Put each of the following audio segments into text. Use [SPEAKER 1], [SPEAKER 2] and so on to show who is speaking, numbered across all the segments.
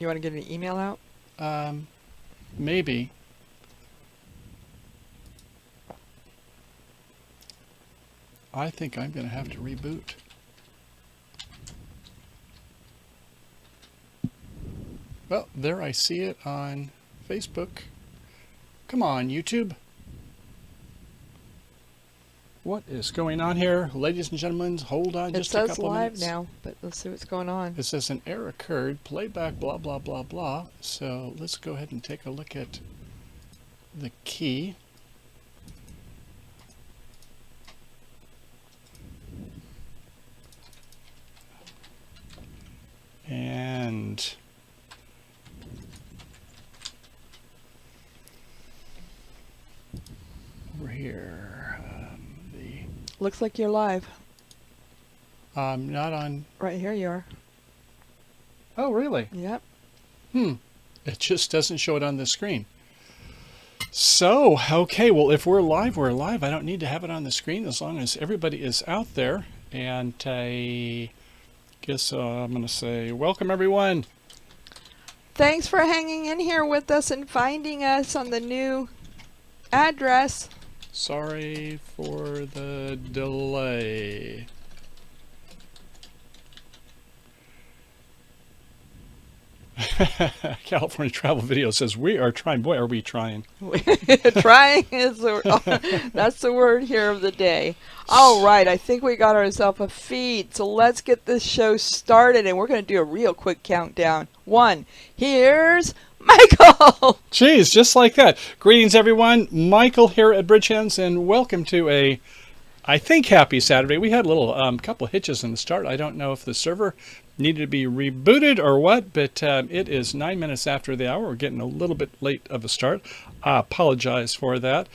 [SPEAKER 1] You want to get an email out?
[SPEAKER 2] Maybe. I think I'm going to have to reboot. Well, there I see it on Facebook. Come on, YouTube. What is going on here? Ladies and gentlemen, hold on just a couple of minutes.
[SPEAKER 1] It says live now, but let's see what's going on.
[SPEAKER 2] It says an error occurred, playback, blah, blah, blah, blah. So let's go ahead and take a look at the key. And over here,
[SPEAKER 1] Looks like you're live.
[SPEAKER 2] not on.
[SPEAKER 1] Right here you are.
[SPEAKER 2] Oh, really?
[SPEAKER 1] Yep.
[SPEAKER 2] It just doesn't show it on the screen. So, okay, well, if we're live, we're live. I don't need to have it on the screen as long as everybody is out there. And I guess I'm going to say, welcome, everyone.
[SPEAKER 1] Thanks for hanging in here with us and finding us on the new address.
[SPEAKER 2] Sorry for the delay. California Travel Video says, we are trying. Boy, are we trying.
[SPEAKER 1] Trying is that's the word here of the day. All right, I think we got ourselves a feed. So let's get this show started, and we're going to do a real quick countdown. 1. Here's Michael.
[SPEAKER 2] Jeez, just like that. Greetings, everyone. Michael here at Bridgehands, and welcome to a, I think, happy Saturday. We had a little couple hitches in the start. I don't know if the server needed to be rebooted or what, but it is 9 minutes after the hour. We're getting a little bit late of a start. I apologize for that,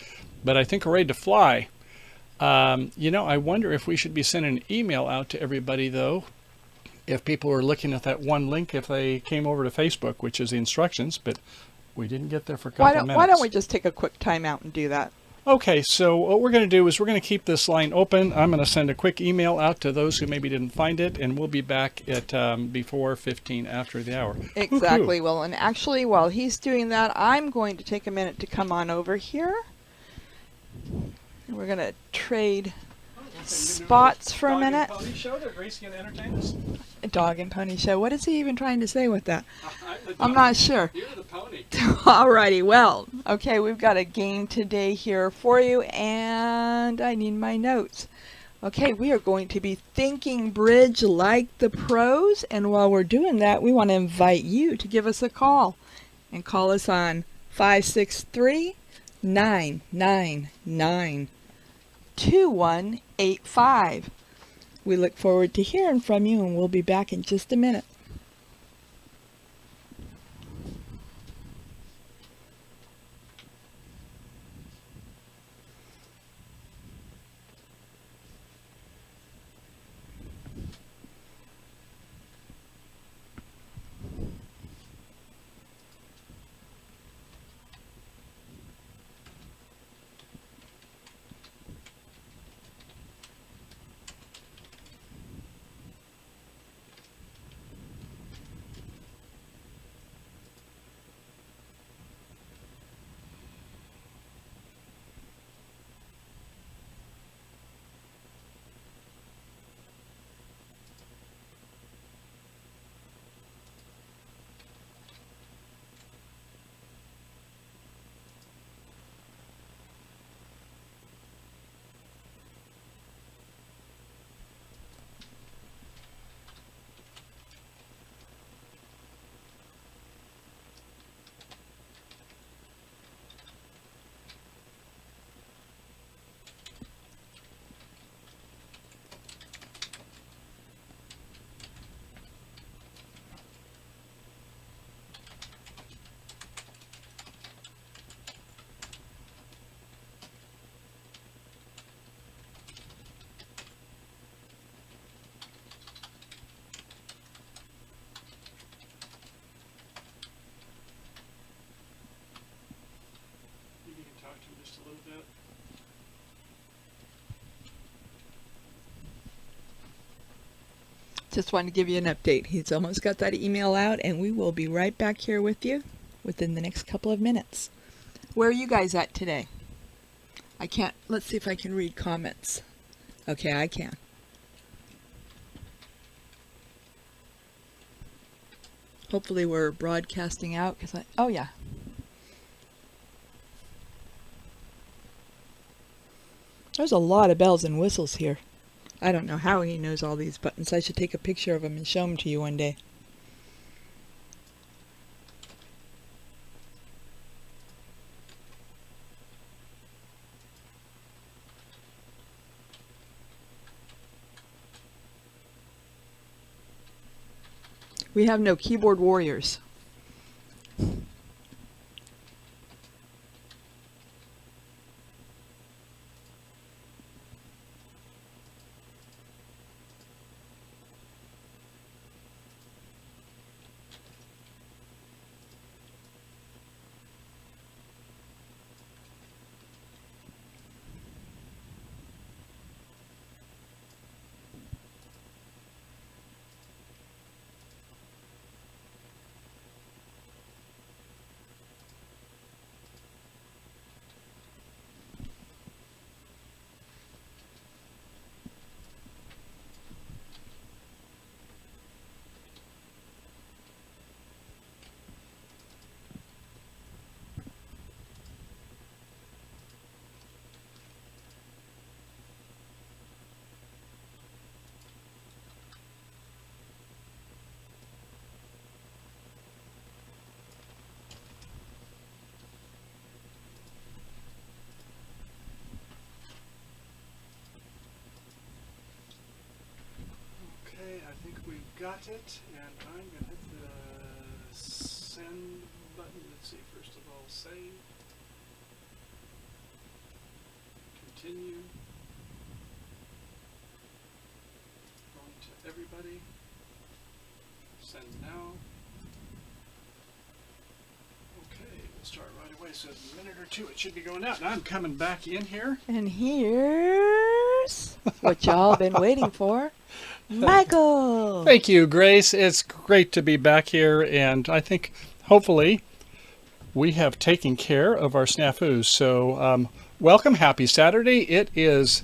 [SPEAKER 2] but I think we're ready to fly. You know, I wonder if we should be sending an email out to everybody, though, if people are looking at that one link, if they came over to Facebook, which is the instructions, but we didn't get there for a couple of minutes.
[SPEAKER 1] Why don't we just take a quick time out and do that?
[SPEAKER 2] Okay, so what we're going to do is we're going to keep this line open. I'm going to send a quick email out to those who maybe didn't find it, and we'll be back at before 15 after the hour.
[SPEAKER 1] Exactly. Well, and actually, while he's doing that, I'm going to take a minute to come on over here. And we're going to trade spots for a minute.
[SPEAKER 2] Dog and Pony Show that Gracie can entertain us?
[SPEAKER 1] Dog and Pony Show. What is he even trying to say with that? I'm not sure.
[SPEAKER 2] You're the pony.
[SPEAKER 1] Alrighty, well, okay, we've got a game today here for you, and I need my notes. Okay, we are going to be thinking bridge like the pros, and while we're doing that, we want to invite you to give us a call, and call us on 563-999-2185. We look forward to hearing from you, and we'll be back in just a minute. Just wanted to give you an update. He's almost got that email out, and we will be right back here with you within the next couple of minutes. Where are you guys at today? I can't. Let's see if I can read comments. Okay, I can. Hopefully we're broadcasting out because oh yeah. There's a lot of bells and whistles here. I don't know how he knows all these buttons. I should take a picture of them and show them to you one day. We have no keyboard warriors.
[SPEAKER 2] Okay, I think we got it, and I'm going to hit the send button. Let's see, first of all, save, continue, going to everybody, send now. Okay, we'll start right away, so in a minute or two it should be going out. Now I'm coming back in here.
[SPEAKER 1] And here's what y'all been waiting for. Michael!
[SPEAKER 2] Thank you, Grace. It's great to be back here, and I think hopefully we have taken care of our snafus. So welcome, happy Saturday. It is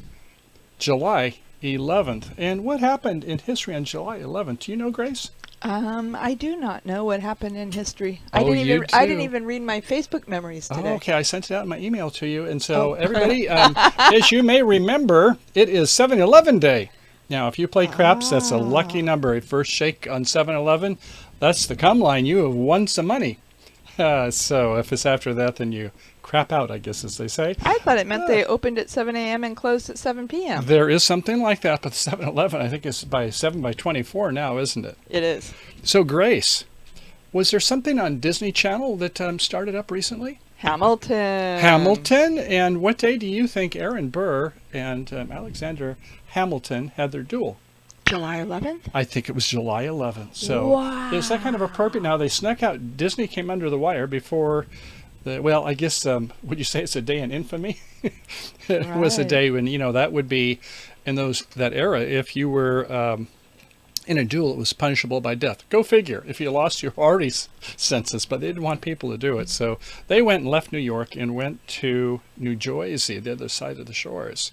[SPEAKER 2] July 11th. And what happened in history on July 11th? Do you know, Grace?
[SPEAKER 1] I do not know what happened in history.
[SPEAKER 2] Oh,
[SPEAKER 1] I
[SPEAKER 2] you
[SPEAKER 1] didn't
[SPEAKER 2] too.
[SPEAKER 1] even read my Facebook memories today.
[SPEAKER 2] Oh, okay, I sent it out in my email to you. And so everybody, as you may remember, it is 7-Eleven Day. Now, if you play craps, that's a lucky number. First shake on 7-Eleven, that's the come line. You have won some money. So if it's after that, then you crap out, I guess, as they say.
[SPEAKER 1] I thought it meant they opened at 7 a.m. and closed at 7 p.m.
[SPEAKER 2] There is something like that, but 7-Eleven, I think it's by 7/24 now, isn't it?
[SPEAKER 1] It is.
[SPEAKER 2] So, Grace, was there something on Disney Channel that started up recently?
[SPEAKER 1] Hamilton.
[SPEAKER 2] Hamilton, and what day do you think Aaron Burr and Alexander Hamilton had their duel?
[SPEAKER 1] July 11th?
[SPEAKER 2] I think it was July 11th. So
[SPEAKER 1] wow.
[SPEAKER 2] Is that kind of appropriate? Now, they snuck out. Disney came under the wire before well, I guess, would you say it's a day in infamy? It was a day when, that would be in that era. If you were in a duel, it was punishable by death. Go figure. If you lost, you're already sentenced, but they didn't want people to do it. So they went and left New York and went to New Jersey, the other side of the shores.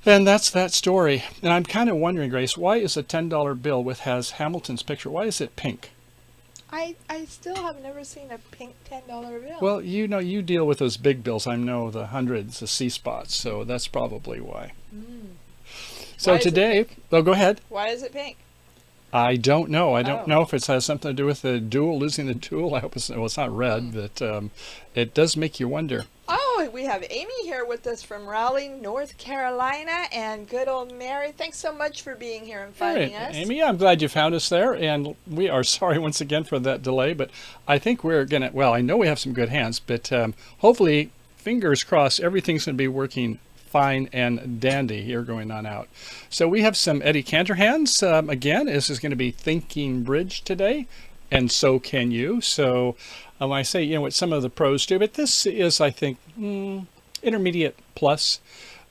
[SPEAKER 2] And that's that story. And I'm kind of wondering, Grace, why is a $10 bill has Hamilton's picture, why is it pink?
[SPEAKER 1] I still have never seen a pink $10 bill.
[SPEAKER 2] Well, you deal with those big bills. I know the hundreds, the C spots, so that's probably why. So today, go ahead.
[SPEAKER 1] Why is it pink?
[SPEAKER 2] I don't know. I don't know if it has something to do with the duel, losing the duel. I hope it's not red, but it does make you wonder.
[SPEAKER 1] Oh, we have Amy here with us from Raleigh, North Carolina, and good old Mary. Thanks so much for being here and finding us.
[SPEAKER 2] Amy, I'm glad you found us there, and we are sorry once again for that delay, but I think we're going to, well, I know we have some good hands, but hopefully, fingers crossed, everything's going to be working fine and dandy here going on out. So we have some Eddie Cantor hands. Again, this is going to be Thinking Bridge today, and so can you. So I say, what some of the pros do, but this is, I think, intermediate plus,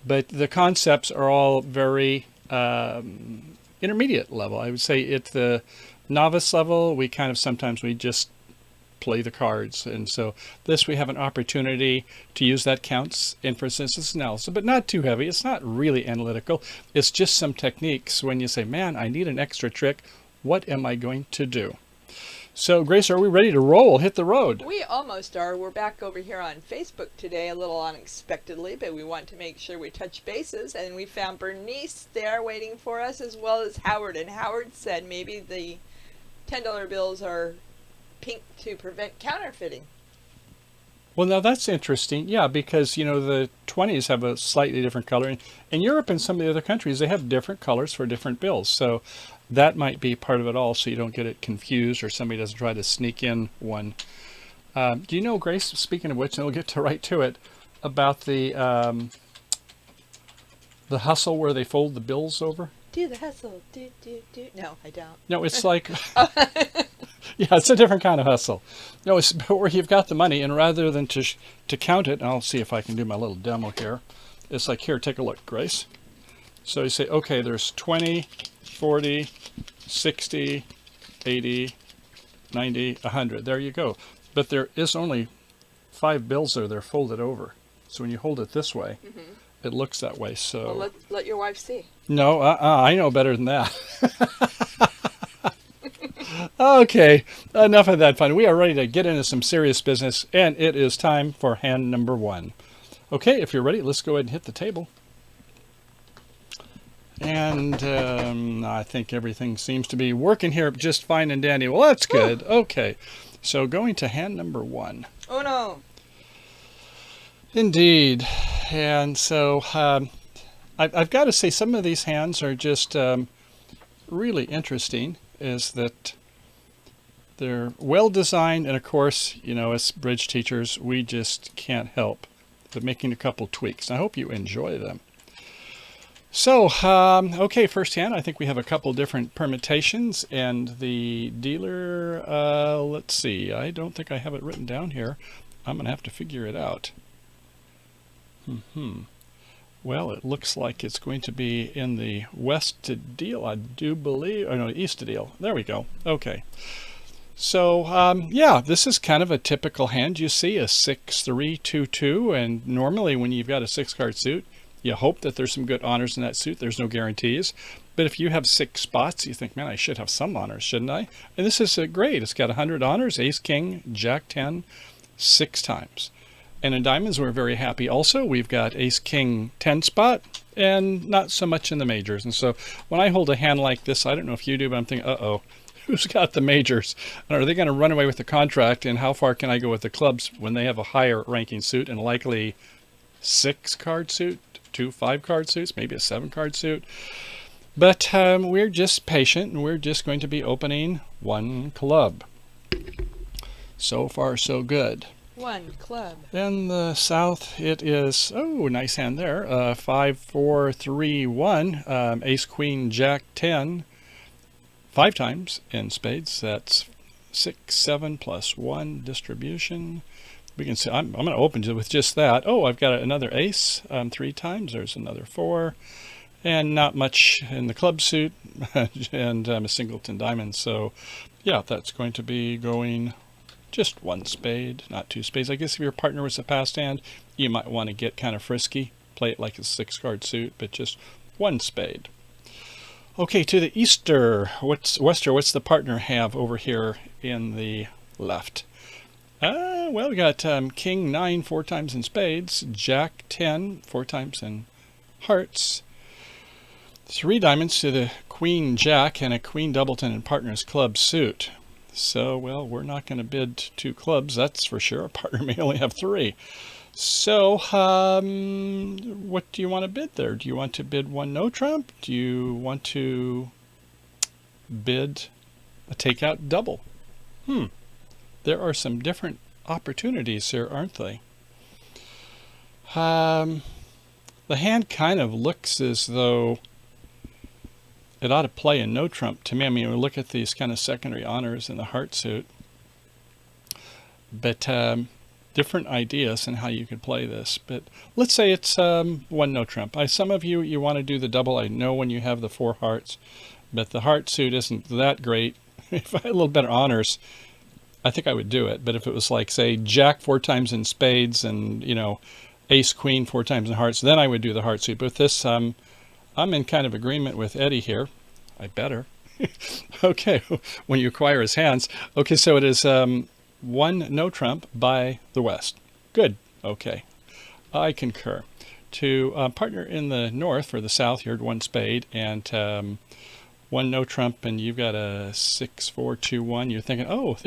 [SPEAKER 2] but the concepts are all very intermediate level. I would say at the novice level, we kind of sometimes we just play the cards. And so this, we have an opportunity to use that counts inference analysis, but not too heavy. It's not really analytical. It's just some techniques when you say, man, I need an extra trick. What am I going to do? So, Grace, are we ready to roll? Hit the road.
[SPEAKER 1] We almost are. We're back over here on Facebook today, a little unexpectedly, but we want to make sure we touch bases. And we found Bernice there waiting for us, as well as Howard. And Howard said maybe the $10 bills are pink to prevent counterfeiting.
[SPEAKER 2] Well, now that's interesting. Yeah, because, you know, the 20s have a slightly different color. In Europe and some of the other countries, they have different colors for different bills. So that might be part of it all, so you don't get it confused or somebody doesn't try to sneak in one. Do you know, Grace, speaking of which, and we'll get to right to it, about the hustle where they fold the bills over?
[SPEAKER 1] Do the hustle, do. No, I don't.
[SPEAKER 2] No, it's like... Yeah, it's a different kind of hustle. No, it's where you've got the money, and rather than to count it, and I'll see if I can do my little demo here. It's like, here, take a look, Grace. So you say, okay, there's 20, 40, 60, 80, 90, 100. There you go. But there is only 5 bills there. They're folded over. So when you hold it this way, it looks that way. So
[SPEAKER 1] well, let your wife see.
[SPEAKER 2] No, I know better than that. Okay, enough of that fun. We are ready to get into some serious business, and it is time for hand number 1. Okay, if you're ready, let's go ahead and hit the table. And I think everything seems to be working here just fine and dandy. Well, that's good. Okay, so going to hand number 1.
[SPEAKER 1] Oh, no.
[SPEAKER 2] Indeed. And so I've got to say some of these hands are just really interesting, is that they're well designed, and of course, you know, as bridge teachers, we just can't help but making a couple tweaks. I hope you enjoy them. So, okay, first hand, I think we have a couple different permutations, and the dealer, let's see, I don't think I have it written down here. I'm going to have to figure it out. Well, it looks like it's going to be in the west to deal, I do believe, or no, east to deal. There we go. Okay. So, yeah, this is kind of a typical hand. You see a 6-3-2-2, and normally when you've got a 6-card suit, you hope that there's some good honors in that suit. There's no guarantees. But if you have 6 spots, you think, man, I should have some honors, shouldn't I? And this is great. It's got 100 honors, ace, king, jack 10, 6 times. And in diamonds, we're very happy. Also, we've got ace, king, 10 spot, and not so much in the majors. And so when I hold a hand like this, I don't know if you do, but I'm thinking, uh-oh, who's got the majors? And are they going to run away with the contract? And how far can I go with the clubs when they have a higher ranking suit and likely 6-card suit, 2 5-card suits, maybe a 7-card suit? But we're just patient, and we're just going to be opening 1 club. So far, so good.
[SPEAKER 1] 1 club.
[SPEAKER 2] In the south, it is, oh, nice hand there, 5, 4, 3, 1, ace, queen, jack, 10, 5 times in spades. That's 6, 7 plus 1 distribution. We can see, I'm going to open with just that. Oh, I've got another ace 3 times. There's another 4. And not much in the club suit, and a singleton diamond. So, yeah, that's going to be going just 1 spade, not 2 spades. I guess if your partner was a passed hand, you might want to get kind of frisky, play it like a 6-card suit, but just 1 spade. Okay, to the easter, what's the partner have over here in the left? Well, we got king 9 4 times in spades, jack 10 4 times in hearts, 3 diamonds to the queen jack, and a queen doubleton in partner's club suit. So, well, we're not going to bid 2 clubs, that's for sure. Our partner may only have 3. So, what do you want to bid there? Do you want to bid 1 no trump? Do you want to bid a takeout double? There are some different opportunities here, aren't they? The hand kind of looks as though it ought to play a no trump to me. I mean, we look at these kind of secondary honors in the heart suit, but different ideas on how you could play this. But let's say it's 1 no trump. Some of you want to do the double. I know when you have the 4 hearts, but the heart suit isn't that great. If I had a little better honors, I think I would do it. But if it was like, say, Jack 4 times in spades and, Ace Queen 4 times in hearts, then I would do the heart suit. But with this, I'm in kind of agreement with Eddie here. I better. Okay, when you acquire his hands. Okay, so it is 1 no trump by the West. Good. Okay, I concur. To partner in the North or the South, you heard 1 spade and 1 no trump, and you've got a 6-4-2-1. You're thinking, oh,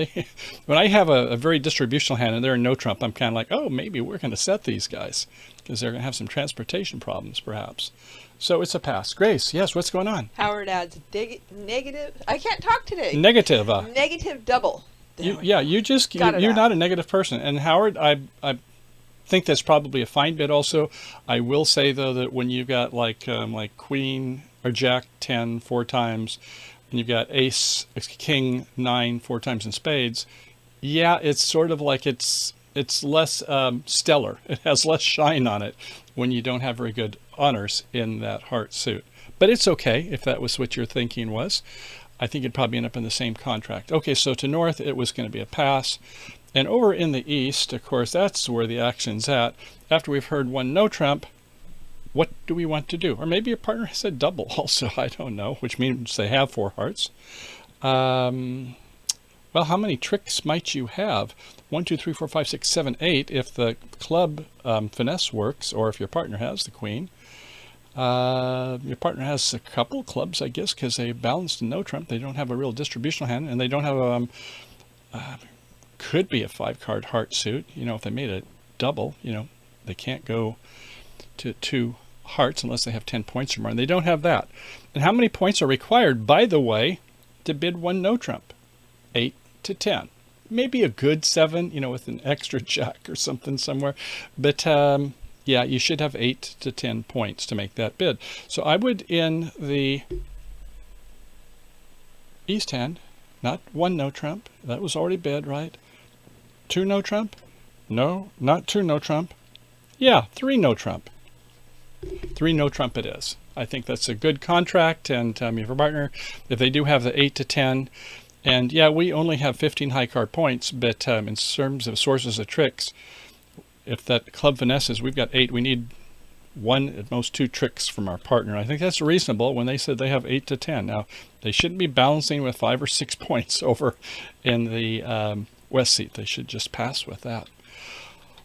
[SPEAKER 2] when I have a very distributional hand and they're a no trump, I'm kind of like, oh, maybe we're going to set these guys because they're going to have some transportation problems, perhaps. So it's a pass. Grace, yes, what's going on?
[SPEAKER 1] Howard adds negative. I can't talk today.
[SPEAKER 2] Negative.
[SPEAKER 1] Negative double.
[SPEAKER 2] You're not a negative person. And Howard, I think that's probably a fine bid also. I will say, though, that when you've got like Queen or Jack 10 4 times, and you've got Ace, King 9 4 times in spades, yeah, it's sort of like it's less stellar. It has less shine on it when you don't have very good honors in that heart suit. But it's okay if that was what your thinking was. I think it'd probably end up in the same contract. Okay, so to North, it was going to be a pass. And over in the East, of course, that's where the action's at. After we've heard 1 no trump, what do we want to do? Or maybe your partner has a double also, I don't know, which means they have 4 hearts. Well, how many tricks might you have? 1, 2, 3, 4, 5, 6, 7, 8 if the club finesse works, or if your partner has the queen. Your partner has a couple clubs, I guess, because they balanced a no trump. They don't have a real distributional hand, and they don't have could be a 5-card heart suit. If they made a double, they can't go to 2 hearts unless they have 10 points or more, and they don't have that. And how many points are required, by the way, to bid 1 no trump? 8 to 10. Maybe a good 7, with an extra jack or something somewhere. But yeah, you should have 8 to 10 points to make that bid. So I would, in the East hand, not 1 no trump. That was already bid, right? 2 no trump? No, not 2 no trump. Yeah, 3 no trump. 3 no trump it is. I think that's a good contract, and your partner, if they do have the 8 to 10, and yeah, we only have 15 high card points, but in terms of sources of tricks, if that club finesses, we've got 8. We need 1, at most 2 tricks from our partner. I think that's reasonable when they said they have 8 to 10. Now, they shouldn't be balancing with 5 or 6 points over in the West seat. They should just pass with that.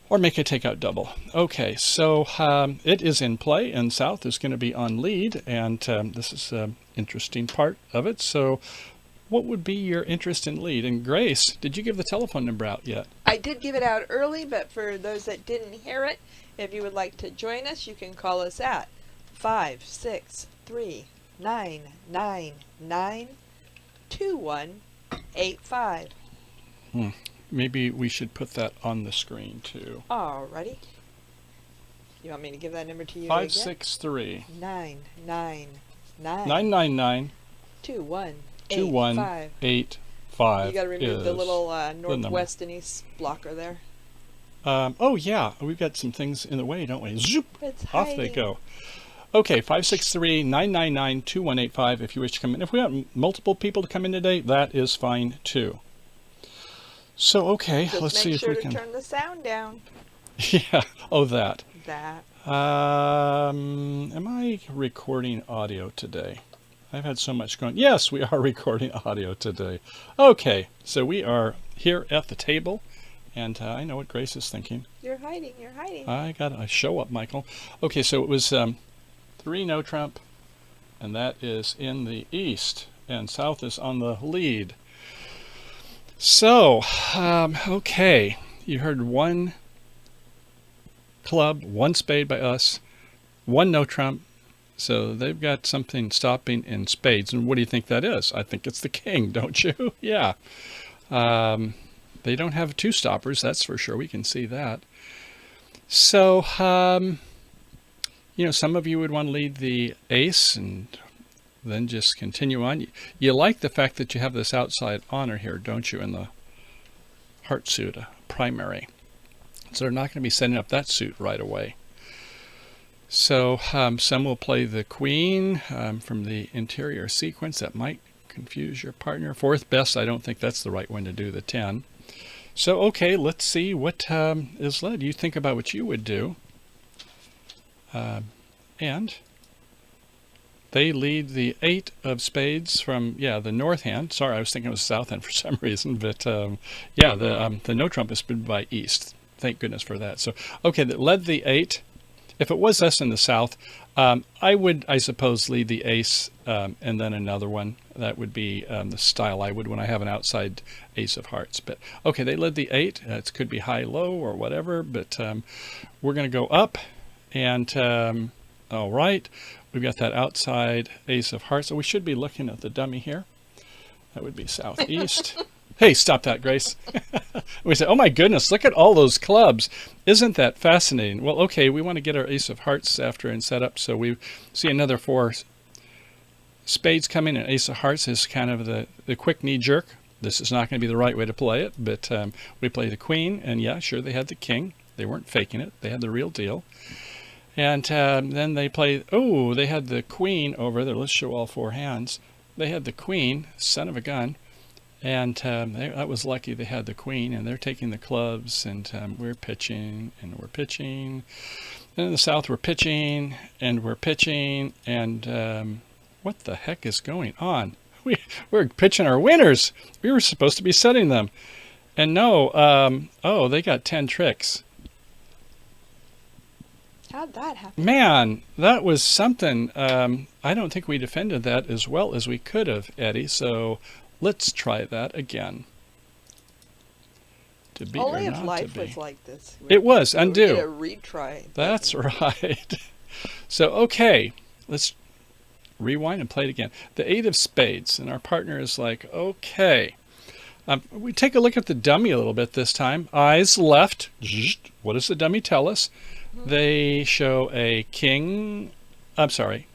[SPEAKER 2] Or make a takeout double. Okay, so it is in play, and South is going to be on lead, and this is an interesting part of it. So what would be your interest in lead? And Grace, did you give the telephone number out yet?
[SPEAKER 1] I did give it out early, but for those that didn't hear it, if you would like to join us, you can call us at 563-999-2185.
[SPEAKER 2] Maybe we should put that on the screen too.
[SPEAKER 1] Alrighty. You want me to give that number to you
[SPEAKER 2] 563
[SPEAKER 1] again? 999
[SPEAKER 2] 999
[SPEAKER 1] 2185. You got to remove the little northwest and east blocker there.
[SPEAKER 2] Oh yeah, we've got some things in the way, don't we? Zoop!
[SPEAKER 1] It's
[SPEAKER 2] off they go. Okay, 563-999-2185 if you wish to come in. If we have multiple people to come in today, that is fine too. So, okay,
[SPEAKER 1] Just
[SPEAKER 2] let's see if we can...
[SPEAKER 1] make sure to turn the sound down.
[SPEAKER 2] Yeah, oh, that.
[SPEAKER 1] That.
[SPEAKER 2] Am I recording audio today? I've had so much going... Yes, we are recording audio today. Okay, so we are here at the table, and I know what Grace is thinking.
[SPEAKER 1] You're hiding, you're hiding.
[SPEAKER 2] I got to show up, Michael. Okay, so it was 3 no trump, and that is in the East, and South is on the lead. So, okay, you heard 1 club, 1 spade by us, 1 no trump. So they've got something stopping in spades. And what do you think that is? I think it's the king, don't you? Yeah. They don't have 2 stoppers, that's for sure. We can see that. So, some of you would want to lead the ace and then just continue on. You like the fact that you have this outside honor here, don't you, in the heart suit, a primary. So they're not going to be setting up that suit right away. So some will play the queen from the interior sequence. That might confuse your partner. Fourth best, I don't think that's the right one to do, the 10. So, okay, let's see what is led. You think about what you would do. And they lead the 8 of spades from, the north hand. Sorry, I was thinking it was south hand for some reason. But, the no trump is been by east. Thank goodness for that. So, okay, that led the 8. If it was us in the south, I would, I suppose, lead the ace and then another one. That would be the style I would when I have an outside ace of hearts. But, okay, they led the 8. It could be high, low, or whatever. But we're going to go up. And, all right, we've got that outside ace of hearts. So we should be looking at the dummy here. That would be southeast. Hey, stop that, Grace. We say, oh my goodness, look at all those clubs. Isn't that fascinating? Well, okay, we want to get our ace of hearts after and set up. So we see another 4 spades coming, and ace of hearts is kind of the quick knee jerk. This is not going to be the right way to play it, but we play the queen, and yeah, sure, they had the king. They weren't faking it. They had the real deal. And then they play, oh, they had the queen over there. Let's show all 4 hands. They had the queen, son of a gun. And that was lucky they had the queen, and they're taking the clubs, and we're pitching, and we're pitching. Then in the south, we're pitching, and we're pitching, and what the heck is going on? We're pitching our winners. We were supposed to be setting them. And no, oh, they got 10 tricks.
[SPEAKER 1] How'd that happen?
[SPEAKER 2] Man, that was something. I don't think we defended that as well as we could have, Eddie, so let's try that again. To be
[SPEAKER 1] Only
[SPEAKER 2] or
[SPEAKER 1] if
[SPEAKER 2] not
[SPEAKER 1] life
[SPEAKER 2] to be.
[SPEAKER 1] was like this.
[SPEAKER 2] It was, undo.
[SPEAKER 1] We get a retry.
[SPEAKER 2] That's right. So, okay, let's rewind and play it again. The 8 of spades, and our partner is like, okay. We take a look at the dummy a little bit this time. Eyes left. What does the dummy tell us? They show a king. I'm sorry.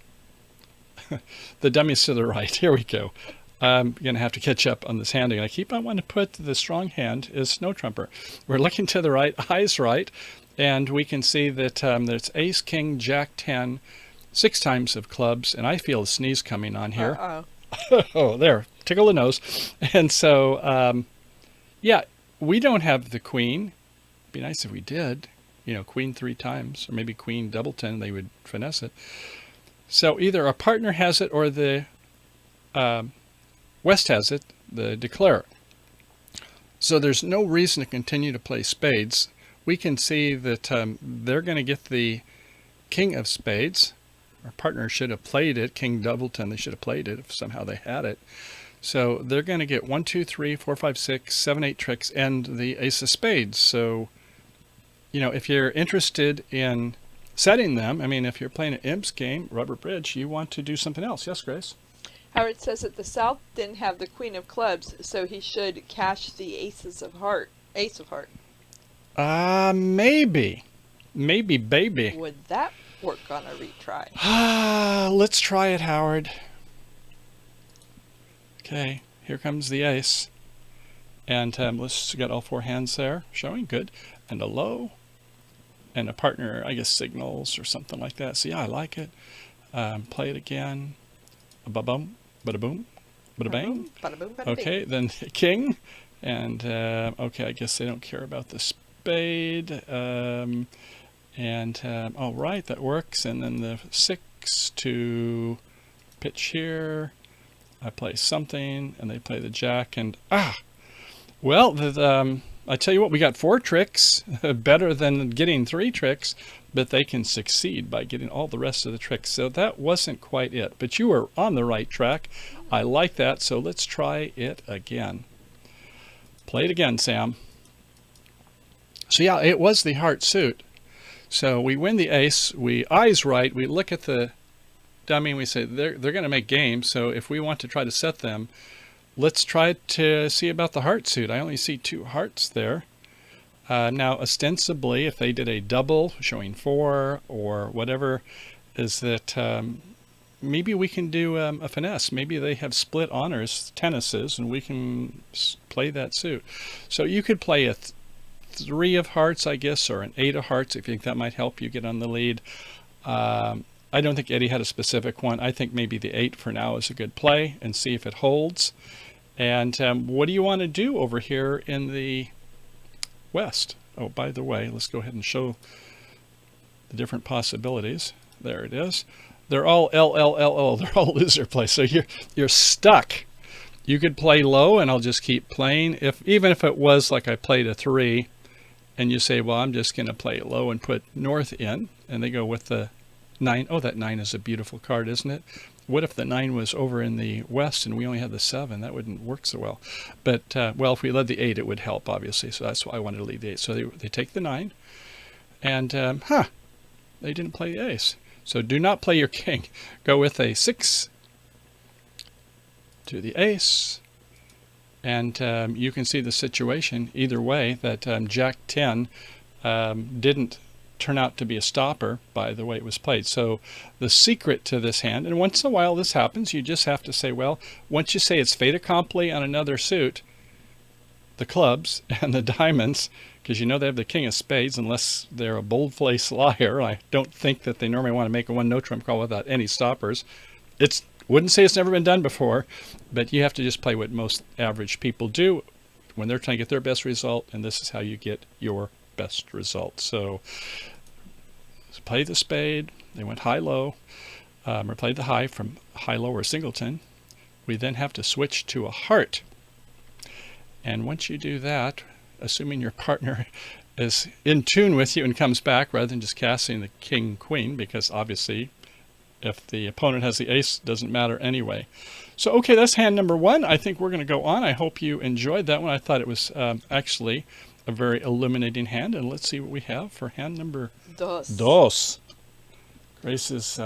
[SPEAKER 2] The dummy's to the right. Here we go. I'm going to have to catch up on this handing. I keep on wanting to put the strong hand is no trumper. We're looking to the right, eyes right, and we can see that there's ace, king, jack, 10, 6 times of clubs, and I feel a sneeze coming on here.
[SPEAKER 1] Uh-oh.
[SPEAKER 2] Oh, there. Tickle the nose. And so, yeah, we don't have the queen. It'd be nice if we did. You know, queen 3 times, or maybe queen double 10, they would finesse it. So either our partner has it or the West has it, the declarer. So there's no reason to continue to play spades. We can see that they're going to get the king of spades. Our partner should have played it, king double 10, they should have played it if somehow they had it. So they're going to get 1, 2, 3, 4, 5, 6, 7, 8 tricks and the ace of spades. So, you know, if you're interested in setting them, I mean, if you're playing an imps game, rubber bridge, you want to do something else. Yes, Grace?
[SPEAKER 1] Howard says that the South didn't have the queen of clubs, so he should cash the ace of heart.
[SPEAKER 2] Maybe. Maybe, baby.
[SPEAKER 1] Would that work on a retry?
[SPEAKER 2] Let's try it, Howard. Okay, here comes the ace. And let's get all 4 hands there, showing good. And a low. And a partner, I guess, signals or something like that. So, yeah, I like it. Play it again. Ba-bum, bada-boom, bada-bang.
[SPEAKER 1] Bada-boom, bada-bing.
[SPEAKER 2] Okay, then king. And, okay, I guess they don't care about the spade. All right, that works. And then the 6 to pitch here. I play something, and they play the jack. And, well, I tell you what, we got 4 tricks, better than getting 3 tricks, but they can succeed by getting all the rest of the tricks. So that wasn't quite it, but you were on the right track. I like that, so let's try it again. Play it again, Sam. So yeah, it was the heart suit. So we win the ace, we eyes right, we look at the dummy, and we say they're going to make game, so if we want to try to set them, let's try to see about the heart suit. I only see 2 hearts there. Now, ostensibly, if they did a double showing 4 or whatever, is that maybe we can do a finesse. Maybe they have split honors, tennises, and we can play that suit. So you could play a 3 of hearts, I guess, or an 8 of hearts if you think that might help you get on the lead. I don't think Eddie had a specific one. I think maybe the 8 for now is a good play and see if it holds. And what do you want to do over here in the west? Oh, by the way, let's go ahead and show the different possibilities. There it is. They're all LLLL. They're all loser plays. So you're stuck. You could play low, and I'll just keep playing. Even if it was like I played a 3, and you say, well, I'm just going to play low and put north in, and they go with the 9. Oh, that 9 is a beautiful card, isn't it? What if the 9 was over in the west and we only had the 7? That wouldn't work so well. But, well, if we led the 8, it would help, obviously. So that's why I wanted to lead the 8. So they take the 9. And, they didn't play the ace. So do not play your king. Go with a 6 to the ace. And you can see the situation either way, that Jack 10 didn't turn out to be a stopper by the way it was played. So the secret to this hand, and once in a while this happens, you just have to say, well, once you say it's fait accompli on another suit, the clubs and the diamonds, because you know they have the king of spades, unless they're a bold-faced liar. I don't think that they normally want to make a 1 no trump call without any stoppers. Wouldn't say it's never been done before, but you have to just play what most average people do when they're trying to get their best result, and this is how you get your best result. So play the spade. They went high-low, or played the high from high-low or singleton. We then have to switch to a heart. And once you do that, assuming your partner is in tune with you and comes back rather than just casting the king-queen, because obviously if the opponent has the ace, it doesn't matter anyway. So, okay, that's hand number 1. I think we're going to go on. I hope you enjoyed that one. I thought it was actually a very illuminating hand. And let's see what we have for hand number dos. Grace's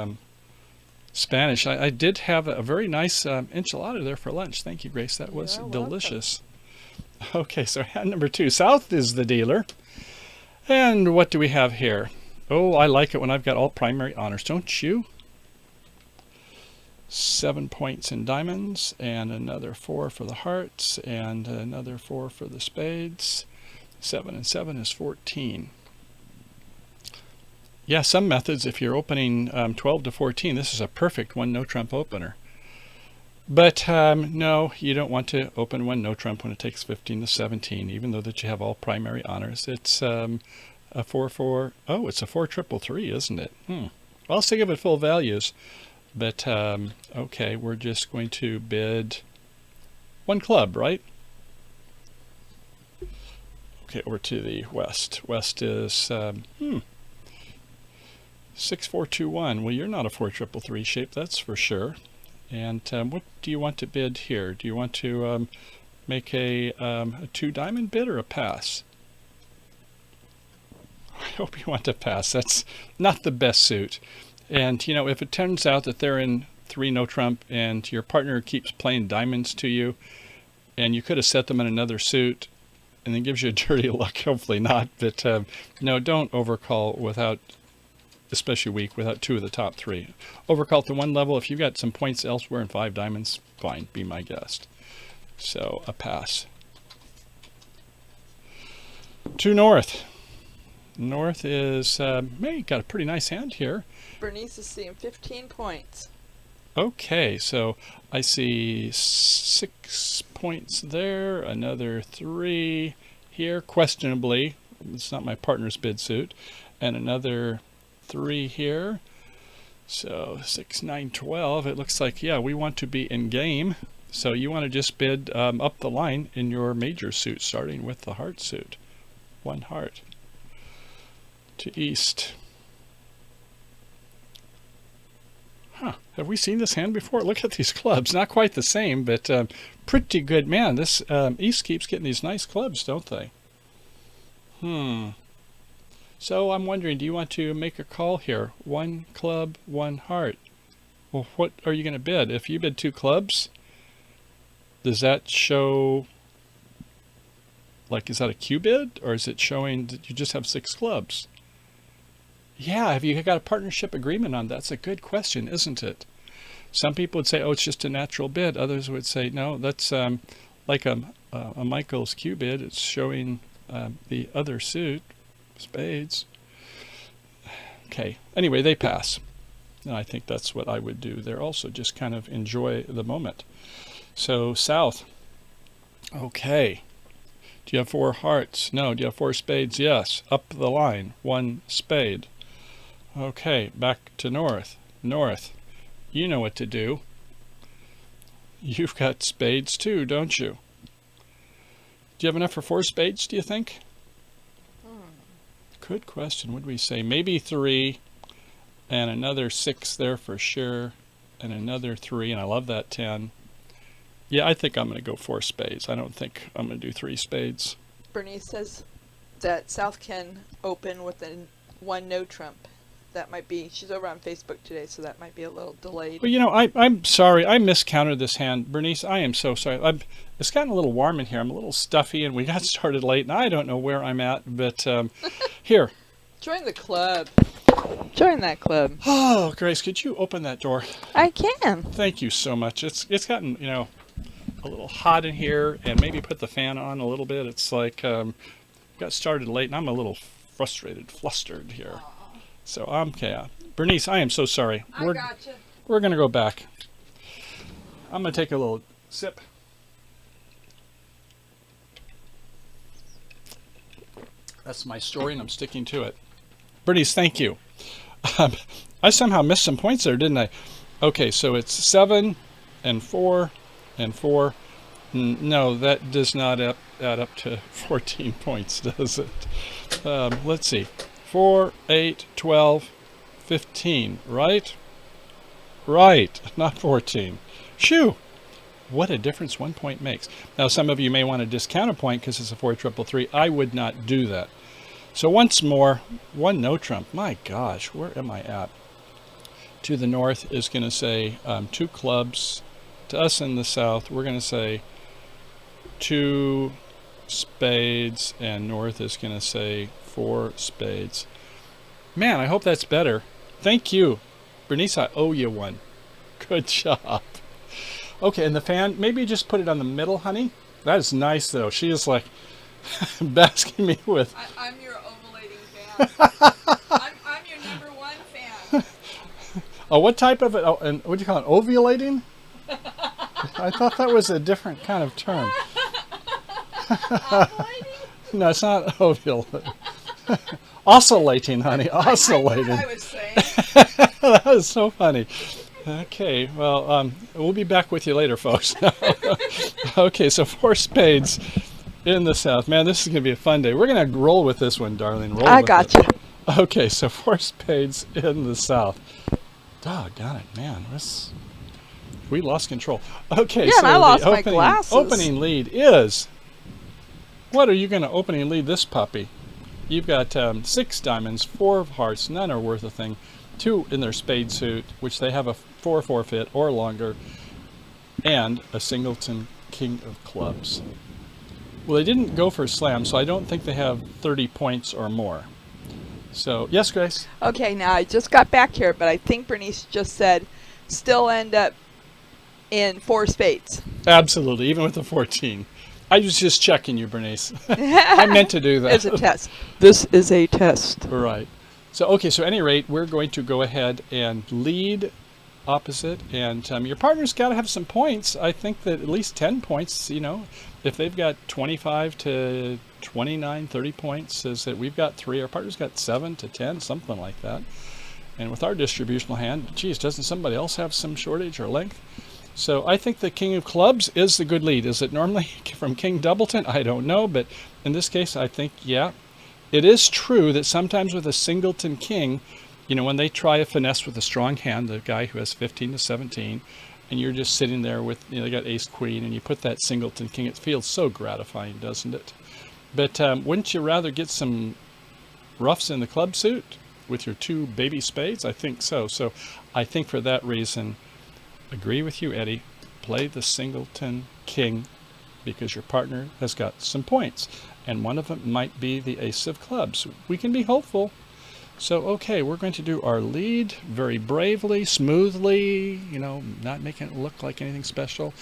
[SPEAKER 2] Spanish. I did have a very nice enchilada there for lunch. Thank you, Grace. That was delicious. Okay, so hand number 2. South is the dealer. And what do we have here? Oh, I like it when I've got all primary honors, don't you? 7 points in diamonds, and another 4 for the hearts, and another 4 for the spades. 7 and 7 is 14. Yeah, some methods, if you're opening 12 to 14, this is a perfect 1 no trump opener. But no, you don't want to open 1 no trump when it takes 15 to 17, even though that you have all primary honors. It's a 4-4. Oh, it's a 4-3-3, isn't it? Well, I'll still give it full values. But, okay, we're just going to bid 1 club, right? Okay, over to the west. West is 6-4-2-1. Well, you're not a 4-3-3 shape, that's for sure. And what do you want to bid here? Do you want to make a 2 diamond bid or a pass? I hope you want to pass. That's not the best suit. And, you know, if it turns out that they're in 3 no trump and your partner keeps playing diamonds to you, and you could have set them in another suit, and then gives you a dirty luck, hopefully not. But no, don't overcall without, especially weak, without 2 of the top 3. Overcall to 1 level. If you've got some points elsewhere and 5 diamonds, fine, be my guest. So a pass. To north. North is, hey, got a pretty nice hand here.
[SPEAKER 1] Bernice is seeing 15 points.
[SPEAKER 2] Okay, so I see 6 points there, another 3 here, questionably. It's not my partner's bid suit. And another 3 here. So 6, 9, 12. It looks like, yeah, we want to be in game. So you want to just bid up the line in your major suit, starting with the heart suit. 1 heart. To east. Huh, have we seen this hand before? Look at these clubs. Not quite the same, but pretty good. Man, this east keeps getting these nice clubs, don't they? So I'm wondering, do you want to make a call here? 1 club, 1 heart. Well, what are you going to bid? If you bid 2 clubs, does that show, like, is that a Q bid? Or is it showing that you just have 6 clubs? Yeah, have you got a partnership agreement on that? That's a good question, isn't it? Some people would say, oh, it's just a natural bid. Others would say, no, that's like a Michael's Q bid. It's showing the other suit, spades. Okay. Anyway, they pass. And I think that's what I would do there also. Just kind of enjoy the moment. So south. Okay. Do you have 4 hearts? No. Do you have 4 spades? Yes. Up the line. 1 spade. Okay. Back to north. North. You know what to do. You've got spades too, don't you? Do you have enough for 4 spades, do you think? Good question. What do we say? Maybe 3 and another 6 there for sure and another 3, and I love that 10. Yeah, I think I'm going to go 4 spades. I don't think I'm going to do 3 spades.
[SPEAKER 1] Bernice says that South can open with a 1 no trump. That might be, she's over on Facebook today, so that might be a little delayed.
[SPEAKER 2] Well, you know, I'm sorry. I miscounted this hand. Bernice, I am so sorry. It's gotten a little warm in here. I'm a little stuffy, and we got started late, and I don't know where I'm at, but here.
[SPEAKER 1] Join the club. Join that club.
[SPEAKER 2] Oh, Grace, could you open that door?
[SPEAKER 1] I can.
[SPEAKER 2] Thank you so much. It's gotten, you know, a little hot in here, and maybe put the fan on a little bit. It's like got started late, and I'm a little frustrated, flustered here. Aww. So okay, Bernice, I am so sorry.
[SPEAKER 1] Gotcha.
[SPEAKER 2] We're gonna go back. I'm gonna take a little sip. That's my story, and I'm sticking to it. Bernice, thank you. I somehow missed some points there, didn't I? Okay, so it's 7 and 4 and 4. No, that does not add up to 14 points, does it? Let's see. 4, 8, 12, 15, right? Right, not 14. Shoo! What a difference 1 point makes. Now, some of you may want to discount a point because it's a 4 triple 3. I would not do that. So once more, 1 no trump. My gosh, where am I at? To the north is going to say 2 clubs. To us in the south, we're going to say 2 spades, and north is going to say 4 spades. Man, I hope that's better. Thank you. Bernice, I owe you one. Good job. Okay, and the fan, maybe just put it on the middle, honey. That is nice, though. She is like basking me with...
[SPEAKER 1] I'm your ovulating fan. I'm your #1 fan.
[SPEAKER 2] Oh, what type of it? Oh, and what do you call it? Ovulating? I thought that was a different kind of term. No, it's not ovulating. Oscillating, honey. Oscillating.
[SPEAKER 1] I was saying.
[SPEAKER 2] That was so funny. Okay, well, we'll be back with you later, folks. Okay, so 4 spades in the south. Man, this is going to be a fun day. We're going to roll with this one, darling. Roll
[SPEAKER 1] I
[SPEAKER 2] with
[SPEAKER 1] gotcha.
[SPEAKER 2] it. Okay, so 4 spades in the south. Doggone it, man. We lost control. Okay,
[SPEAKER 1] yeah,
[SPEAKER 2] so
[SPEAKER 1] and I lost
[SPEAKER 2] the
[SPEAKER 1] my glasses.
[SPEAKER 2] opening lead is... What are you going to opening lead this puppy? You've got 6 diamonds, 4 hearts, none are worth a thing, 2 in their spade suit, which they have a 4 forfeit or longer, and a singleton king of clubs. Well, they didn't go for a slam, so I don't think they have 30 points or more. So, yes, Grace?
[SPEAKER 1] Okay, now I just got back here, but I think Bernice just said still end up in 4 spades.
[SPEAKER 2] Absolutely, even with the 14. I was just checking you, Bernice. I meant to do that.
[SPEAKER 1] It's a test. This is a test.
[SPEAKER 2] Right. So, okay, so at any rate, we're going to go ahead and lead opposite. And your partner's got to have some points. I think that at least 10 points, you know, if they've got 25 to 29, 30 points, is that we've got 3. Our partner's got 7 to 10, something like that. And with our distributional hand, geez, doesn't somebody else have some shortage or length? So I think the king of clubs is the good lead. Is it normally from King Doubleton? I don't know, but in this case, I think, yeah. It is true that sometimes with a singleton king, you know, when they try a finesse with a strong hand, the guy who has 15 to 17, and you're just sitting there with, you know, they got ace queen, and you put that singleton king, it feels so gratifying, doesn't it? But wouldn't you rather get some roughs in the club suit with your 2 baby spades? I think so. So I think for that reason, agree with you, Eddie. Play the singleton king because your partner has got some points. And one of them might be the ace of clubs. We can be hopeful. So, okay, we're going to do our lead very bravely, smoothly, you know, not making it look like anything special.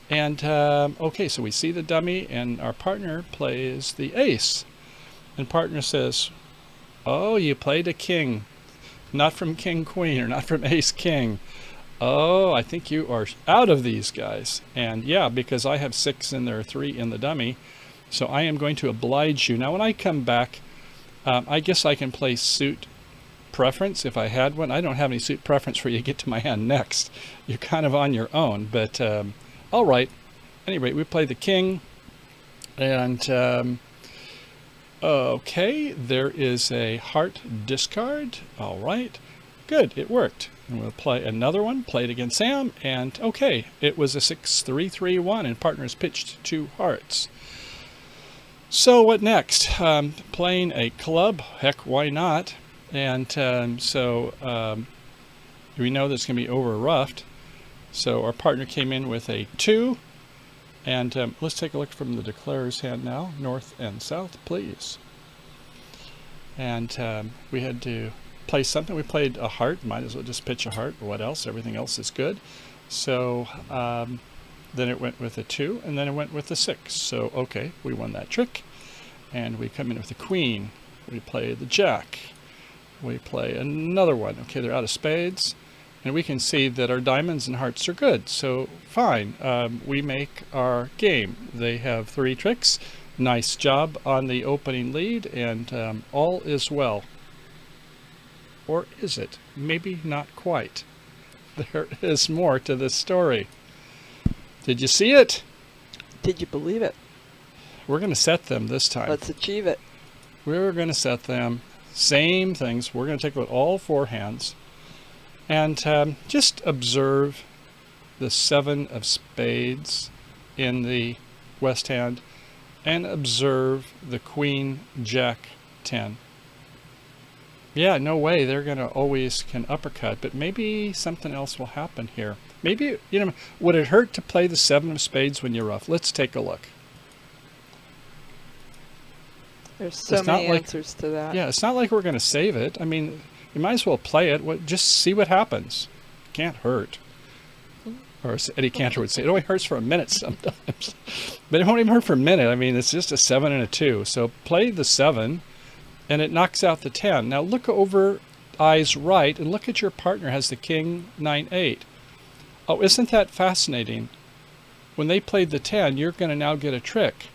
[SPEAKER 2] And, okay, so we see the dummy, and our partner plays the ace. And partner says, oh, you played a king. not from king queen or not from ace king. Oh, I think you are out of these guys. And yeah, because I have 6 and there are 3 in the dummy. So I am going to oblige you. Now when I come back, I guess I can play suit preference if I had one. I don't have any suit preference for you to get to my hand next. You're kind of on your own. But all right. Anyway, we play the king. And okay, there is a heart discard. All right. Good, it worked. And we'll play another one, play it against Sam, and okay, it was a 6-3-3-1, and partners pitched 2 hearts. So what next? Playing a club, heck, why not? And we know that's going to be over roughed. So our partner came in with a 2, and let's take a look from the declarer's hand now, north and south, please. And we had to play something. We played a heart. Might as well just pitch a heart. What else? Everything else is good. So then it went with a 2, and then it went with a 6. So okay, we won that trick. And we come in with the queen. We play the jack. We play another one. Okay, they're out of spades. And we can see that our diamonds and hearts are good. So fine, we make our game. They have 3 tricks. Nice job on the opening lead, and all is well. Or is it? Maybe not quite. There is more to this story. Did you see it?
[SPEAKER 1] Did you believe it?
[SPEAKER 2] We're going to set them this time.
[SPEAKER 1] Let's achieve it.
[SPEAKER 2] We're going to set them. Same things. We're going to take a look at all 4 hands. And just observe the 7 of spades in the west hand. And observe the queen, jack, 10. Yeah, no way they're going to always can uppercut, but maybe something else will happen here. Maybe, would it hurt to play the 7 of spades when you're rough? Let's take a look.
[SPEAKER 1] There's so many answers to that.
[SPEAKER 2] Yeah, it's not like we're going to save it. I mean, you might as well play it. Just see what happens. Can't hurt. Or as Eddie Cantor would say, it only hurts for a minute sometimes. But it won't even hurt for a minute. I mean, it's just a 7 and a 2. So play the 7. And it knocks out the 10. Now look over eyes right and look at your partner has the king 9-8. Oh, isn't that fascinating? When they played the 10, you're going to now get a trick.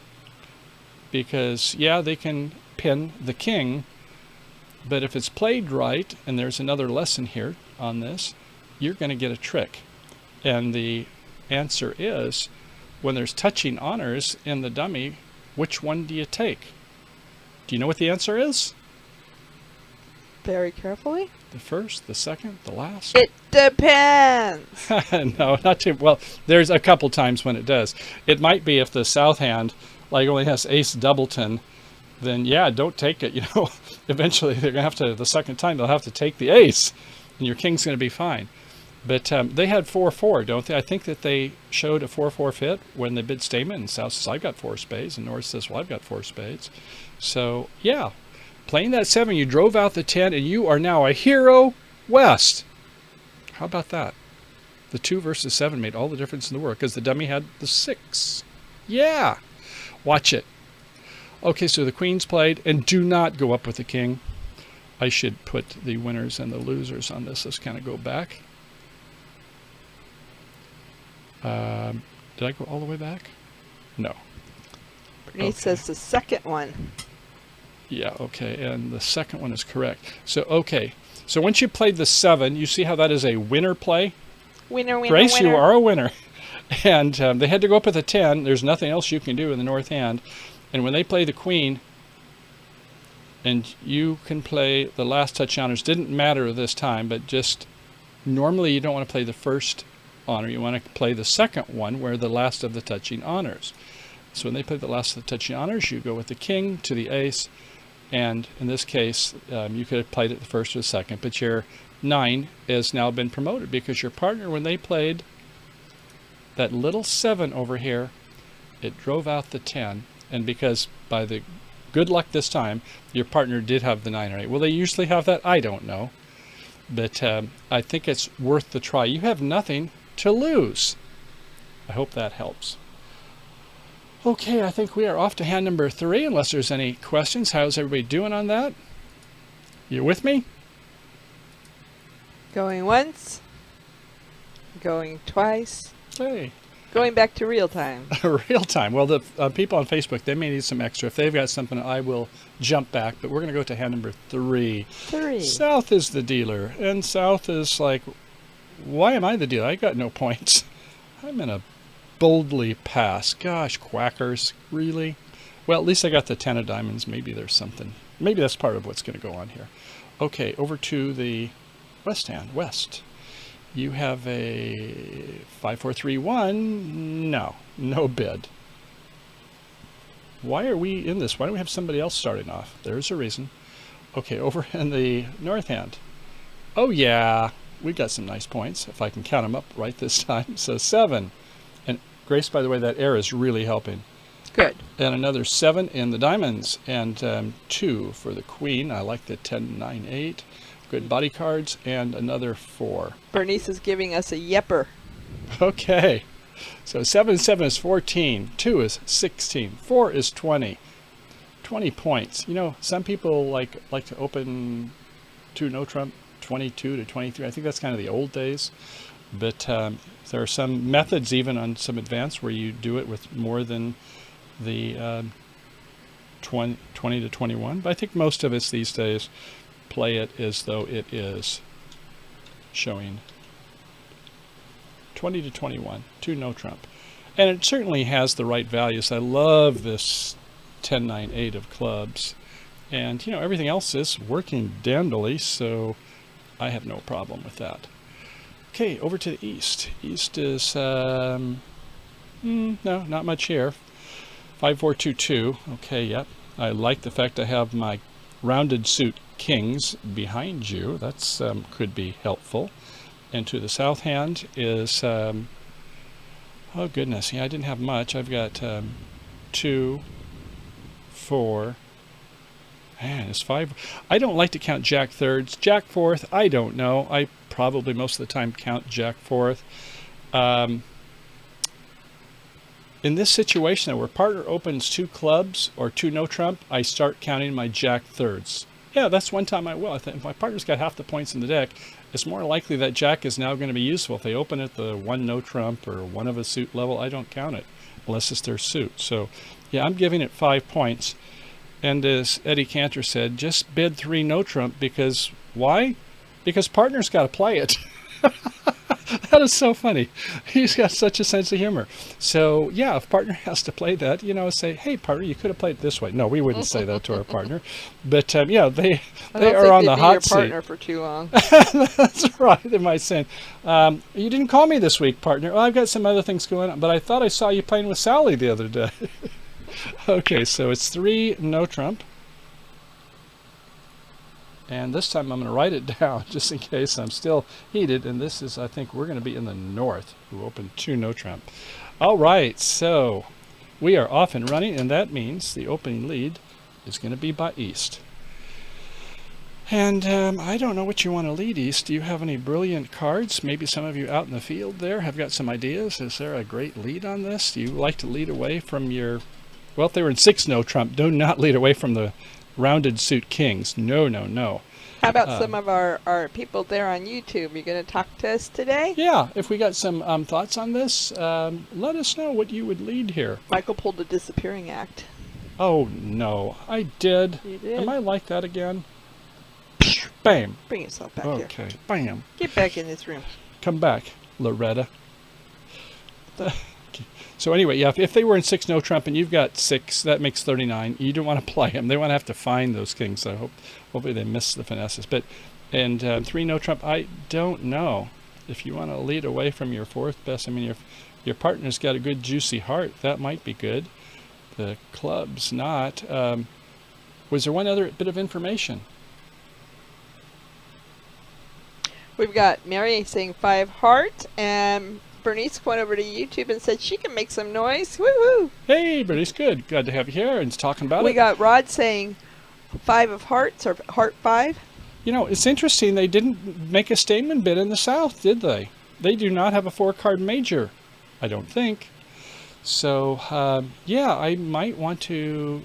[SPEAKER 2] Because, yeah, they can pin the king, but if it's played right, and there's another lesson here on this, you're going to get a trick. And the answer is, when there's touching honors in the dummy, which one do you take? Do you know what the answer is?
[SPEAKER 1] Very carefully.
[SPEAKER 2] The first, the second, the last?
[SPEAKER 1] It depends.
[SPEAKER 2] No, not too well. There's a couple times when it does. It might be if the south hand only has ace doubleton, then yeah, don't take it. Eventually they're gonna have to. The second time they'll have to take the ace, and your king's gonna be fine. But they had 4-4, don't they? I think that they showed a 4-4 fit when they bid statement, and South says, I've got 4 spades, and North says, well, I've got 4 spades. So, yeah, playing that 7, you drove out the 10, and you are now a hero west. How about that? The 2 versus 7 made all the difference in the world, because the dummy had the 6. Yeah, watch it. Okay, so the queen's played, and do not go up with the king. I should put the winners and the losers on this. Let's kind of go back. Did I go all the way back? No.
[SPEAKER 1] Bernice says the second one.
[SPEAKER 2] Yeah, okay, and the second one is correct. So, okay, so once you played the 7, you see how that is a winner play?
[SPEAKER 1] Winner, winner,
[SPEAKER 2] Grace,
[SPEAKER 1] winner.
[SPEAKER 2] you are a winner. And they had to go up with a 10. There's nothing else you can do in the north hand. And when they play the queen, and you can play the last touch honors, didn't matter this time, but just normally you don't want to play the first honor. You want to play the second one where the last of the touching honors. So when they play the last of the touching honors, you go with the king to the ace. And in this case, you could have played it the first or the second, but your 9 has now been promoted because your partner, when they played that little 7 over here, it drove out the 10. And because by the good luck this time, your partner did have the 9 or 8. Will they usually have that? I don't know. But I think it's worth the try. You have nothing to lose. I hope that helps. Okay, I think we are off to hand number 3, unless there's any questions. How's everybody doing on that? You with me?
[SPEAKER 1] Going once. Going twice.
[SPEAKER 2] Hey.
[SPEAKER 1] Going back to real time.
[SPEAKER 2] Real time. Well, the people on Facebook, they may need some extra. If they've got something, I will jump back. But we're going to go to hand number 3.
[SPEAKER 1] 3.
[SPEAKER 2] South is the dealer. And South is like, why am I the dealer? I got no points. I'm going to boldly pass. Gosh, quackers. Really? Well, at least I got the 10 of diamonds. Maybe there's something. Maybe that's part of what's going to go on here. Okay, over to the west hand. West. You have a 5, 4, 3, 1. No bid. Why are we in this? Why don't we have somebody else starting off? There's a reason. Okay, over in the north hand. Oh yeah, we got some nice points, if I can count them up right this time. So 7. And Grace, by the way, that air is really helping.
[SPEAKER 1] Good.
[SPEAKER 2] And another 7 in the diamonds. And 2 for the queen. I like the 10, 9, 8. Good body cards, and another 4.
[SPEAKER 1] Bernice is giving us a yepper.
[SPEAKER 2] Okay. So 7 and 7 is 14. 2 is 16. 4 is 20. 20 points. You know, some people like to open 2 no trump, 22 to 23. I think that's kind of the old days. But there are some methods even on some advanced where you do it with more than the 20 to 21. But I think most of us these days play it as though it is showing 20 to 21, 2 no trump. And it certainly has the right values. I love this 10, 9, 8 of clubs. And, you know, everything else is working dandily, so I have no problem with that. Okay, over to the east. East is, no, not much here. 5, 4, 2, 2. Okay, yep. I like the fact I have my rounded suit kings behind you. That's could be helpful. And to the south hand is oh goodness, yeah, I didn't have much. I've got 2, 4. Man, it's 5. I don't like to count jack thirds. Jack fourth, I don't know. I probably most of the time count jack fourth. In this situation where partner opens 2 clubs or 2 no trump, I start counting my jack thirds. Yeah, that's one time I will. I think if my partner's got half the points in the deck, it's more likely that jack is now going to be useful. If they open it the 1 no trump or 1 of a suit level, I don't count it unless it's their suit. So, yeah, I'm giving it 5 points. And as Eddie Cantor said, just bid 3 no trump because why? Because partner's got to play it. That is so funny. He's got such a sense of humor. So, yeah, if partner has to play that, you know, say, hey, partner, you could have played it this way. No, we wouldn't say that to our partner. But, yeah, they are on the hot seat.
[SPEAKER 1] Partner for too long.
[SPEAKER 2] That's right. They might say, you didn't call me this week, partner. Well, I've got some other things going on, but I thought I saw you playing with Sally the other day. Okay, so it's 3 no trump. And this time I'm going to write it down just in case I'm still heated. And this is, I think, we're going to be in the north, who opened 2 no trump. All right, so we are off and running, and that means the opening lead is going to be by east. And I don't know what you want to lead east. Do you have any brilliant cards? Maybe some of you out in the field there have got some ideas. Is there a great lead on this? Do you like to lead away from your... Well, if they were in 6 no trump, do not lead away from the rounded suit kings. No, no, no.
[SPEAKER 1] How about some of our people there on YouTube? You going to talk to us today?
[SPEAKER 2] Yeah, if we got some thoughts on this, let us know what you would lead here.
[SPEAKER 1] Michael pulled a disappearing act.
[SPEAKER 2] Oh, no. I did.
[SPEAKER 1] You did?
[SPEAKER 2] Am I like that again? Bam.
[SPEAKER 1] Bring yourself back here.
[SPEAKER 2] Okay, bam.
[SPEAKER 1] Get back in this room.
[SPEAKER 2] Come back, Loretta. So anyway, yeah, if they were in 6 no trump and you've got 6, that makes 39. You don't want to play them. They want to have to find those kings. So hopefully they miss the finesses. But and 3 no trump, I don't know. If you want to lead away from your 4th best, I mean, your partner's got a good juicy heart. That might be good. The club's not. Was there one other bit of information?
[SPEAKER 1] We've got Mary saying 5 hearts, and Bernice went over to YouTube and said she can make some noise. Woo-hoo!
[SPEAKER 2] Hey, Bernice, good. Glad to have you here and talking about it.
[SPEAKER 1] We got Rod saying 5 of hearts, or heart 5.
[SPEAKER 2] You know, it's interesting. They didn't make a statement bid in the South, did they? They do not have a 4-card major, I don't think. So, yeah, I might want to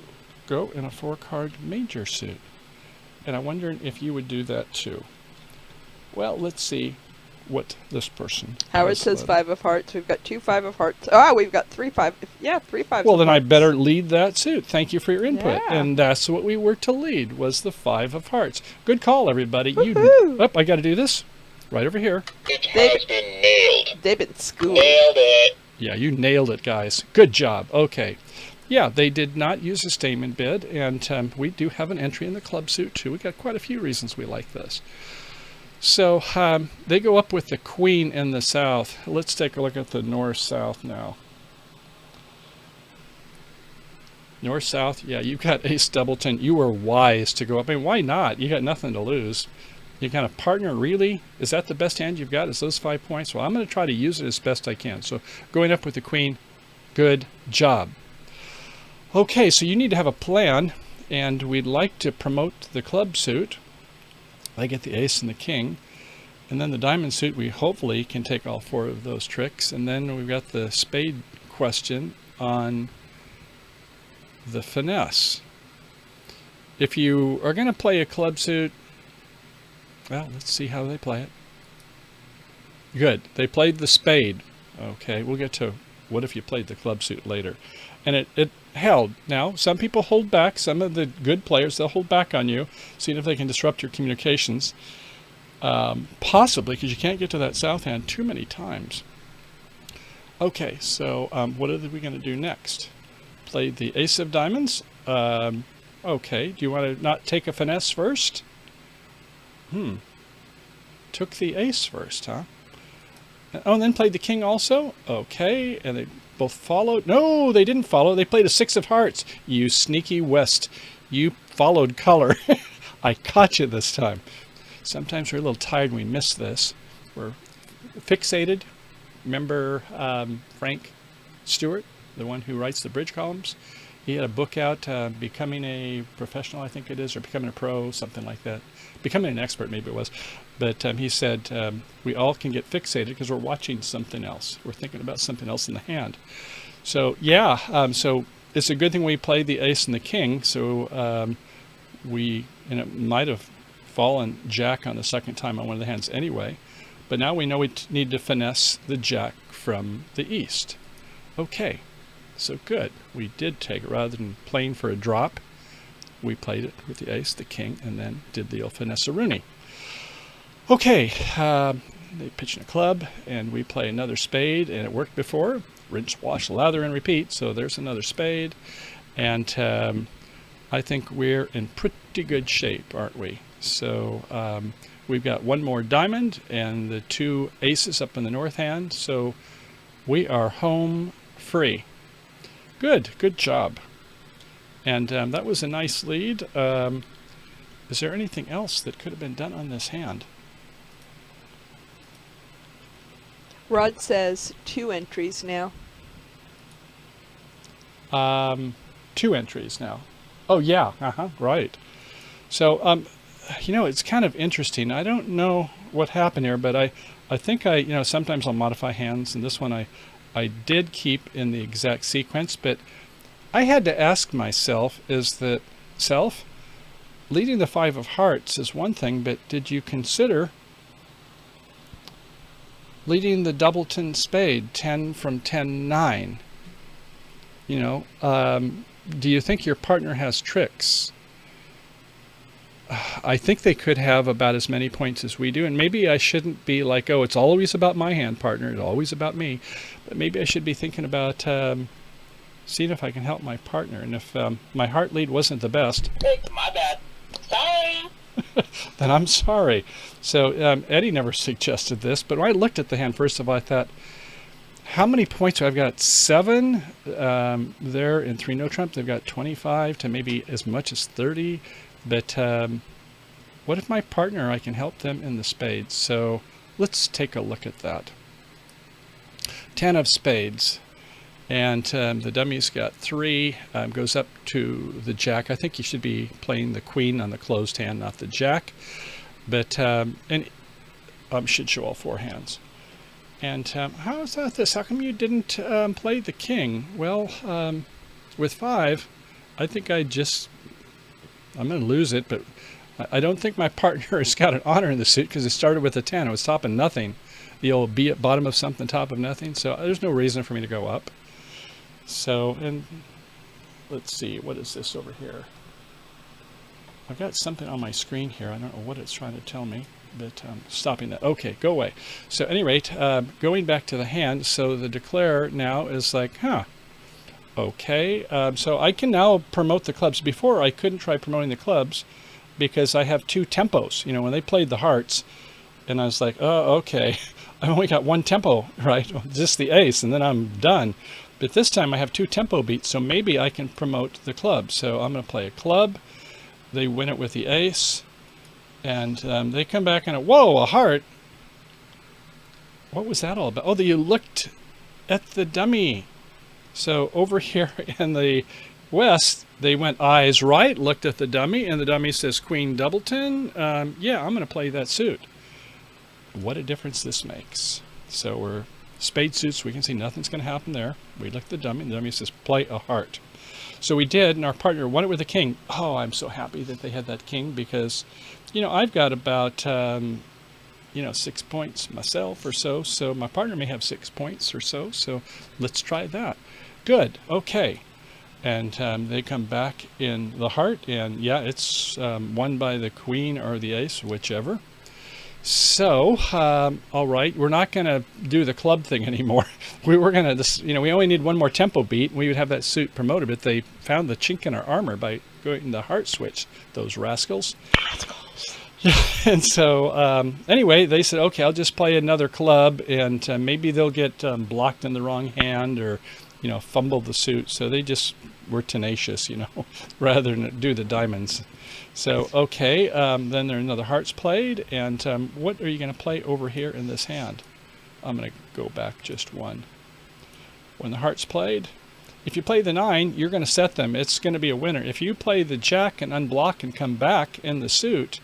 [SPEAKER 2] go in a 4-card major suit. And I'm wondering if you would do that too. Well, let's see what this person
[SPEAKER 1] Howard
[SPEAKER 2] has
[SPEAKER 1] says
[SPEAKER 2] led.
[SPEAKER 1] 5 of hearts. We've got 2 5 of hearts. Ah, we've got 3 5. Yeah, 3 5s.
[SPEAKER 2] Well,
[SPEAKER 1] of
[SPEAKER 2] then I
[SPEAKER 1] hearts.
[SPEAKER 2] better lead that suit. Thank you for your input.
[SPEAKER 1] Yeah.
[SPEAKER 2] And that's what we were to lead, was the 5 of hearts. Good call, everybody.
[SPEAKER 1] Woohoo!
[SPEAKER 2] I got to do this right over here.
[SPEAKER 3] It has been nailed.
[SPEAKER 1] They've been schooled.
[SPEAKER 3] Nailed it.
[SPEAKER 2] Yeah, you nailed it, guys. Good job. Okay. Yeah, they did not use a statement bid, and we do have an entry in the club suit, too. We got quite a few reasons we like this. So they go up with the queen in the south. Let's take a look at the north-south now. North-south, yeah, you've got ace doubleton. You were wise to go up. I mean, why not? You got nothing to lose. You got a partner, really? Is that the best hand you've got? Is those 5 points? Well, I'm going to try to use it as best I can. So going up with the queen, good job. Okay, so you need to have a plan, and we'd like to promote the club suit. I get the ace and the king, and then the diamond suit, we hopefully can take all 4 of those tricks, and then we've got the spade question on the finesse. If you are going to play a club suit, well, let's see how they play it. Good. They played the spade. Okay, we'll get to what if you played the club suit later. And it held. Now, some people hold back. Some of the good players, they'll hold back on you, seeing if they can disrupt your communications. Possibly, because you can't get to that south hand too many times. Okay, so what are we going to do next? Play the ace of diamonds. Okay, do you want to not take a finesse first? Took the ace first, huh? Oh, and then played the king also? Okay, and they both followed. No, they didn't follow. They played a 6 of hearts. You sneaky West. You followed color. I caught you this time. Sometimes we're a little tired when we miss this. We're fixated. Remember Frank Stewart, the one who writes the bridge columns? He had a book out, Becoming a Professional, I think it is, or Becoming a Pro, something like that. Becoming an Expert, maybe it was. But he said we all can get fixated because we're watching something else. We're thinking about something else in the hand. So, yeah, so it's a good thing we played the ace and the king. So and it might have fallen jack on the second time on one of the hands anyway. But now we know we need to finesse the jack from the east. Okay, so good. We did take it rather than playing for a drop. We played it with the ace, the king, and then did the old finesse-a-rooney. Okay, they pitch in a club, and we play another spade, and it worked before. Rinse, wash, lather, and repeat. So there's another spade. And I think we're in pretty good shape, aren't we? So we've got one more diamond and the 2 aces up in the north hand. So we are home free. Good job. And that was a nice lead. Is there anything else that could have been done on this hand?
[SPEAKER 1] Rod says 2 entries now.
[SPEAKER 2] 2 entries now. Oh, yeah. Right. So, it's kind of interesting. I don't know what happened here, but I think sometimes I'll modify hands, and this one I did keep in the exact sequence, but I had to ask myself, leading the 5 of hearts is one thing, but did you consider leading the doubleton spade, 10 from 10-9? Do you think your partner has tricks? I think they could have about as many points as we do, and maybe I shouldn't be like, oh, it's always about my hand, partner, it's always about me. But maybe I should be thinking about seeing if I can help my partner, and if my heart lead wasn't the best,
[SPEAKER 3] My bad. Sorry.
[SPEAKER 2] then I'm sorry. So Eddie never suggested this, but when I looked at the hand, first of all, I thought, how many points? I've got 7 there in 3 no trump. They've got 25 to maybe as much as 30. But what if my partner, I can help them in the spades? So let's take a look at that. 10 of spades. And the dummy's got 3, goes up to the jack. I think you should be playing the queen on the closed hand, not the jack. But should show all 4 hands. And how is that this? How come you didn't play the king? Well, with 5, I think I'm going to lose it, but I don't think my partner has got an honor in the suit because it started with a 10. It was top of nothing. The old B at bottom of something, top of nothing. So there's no reason for me to go up. So, and let's see, what is this over here? I've got something on my screen here. I don't know what it's trying to tell me, but stopping that. Okay, go away. So at any rate, going back to the hand, so the declare now is like, okay. So I can now promote the clubs. Before, I couldn't try promoting the clubs because I have 2 tempos. You know, when they played the hearts, and I was like, oh, okay. I've only got 1 tempo, right? Just the ace, and then I'm done. But this time I have 2 tempo beats, so maybe I can promote the club. So I'm going to play a club. They win it with the ace, and they come back and, whoa, a heart. What was that all about? Oh, you looked at the dummy. So over here in the west, they went eyes right, looked at the dummy, and the dummy says Queen Doubleton. Yeah, I'm going to play that suit. What a difference this makes. So we're spade suits. We can see nothing's going to happen there. We look at the dummy, and the dummy says play a heart. So we did, and our partner won it with a king. Oh, I'm so happy that they had that king because, you know, I've got about, 6 points myself or so. So my partner may have 6 points or so. So let's try that. Good. Okay. And they come back in the heart, and yeah, it's won by the queen or the ace, whichever. So, all right, we're not going to do the club thing anymore. We were going to, we only need 1 more tempo beat. We would have that suit promoted, but they found the chink in our armor by going the heart switch, those rascals. And so, anyway, they said, okay, I'll just play another club, and maybe they'll get blocked in the wrong hand or, fumble the suit. So they just were tenacious, rather than do the diamonds. So, okay, then there are another hearts played, and what are you going to play over here in this hand? I'm going to go back just 1. When the hearts played, if you play the 9, you're going to set them. It's going to be a winner. If you play the jack and unblock and come back in the suit,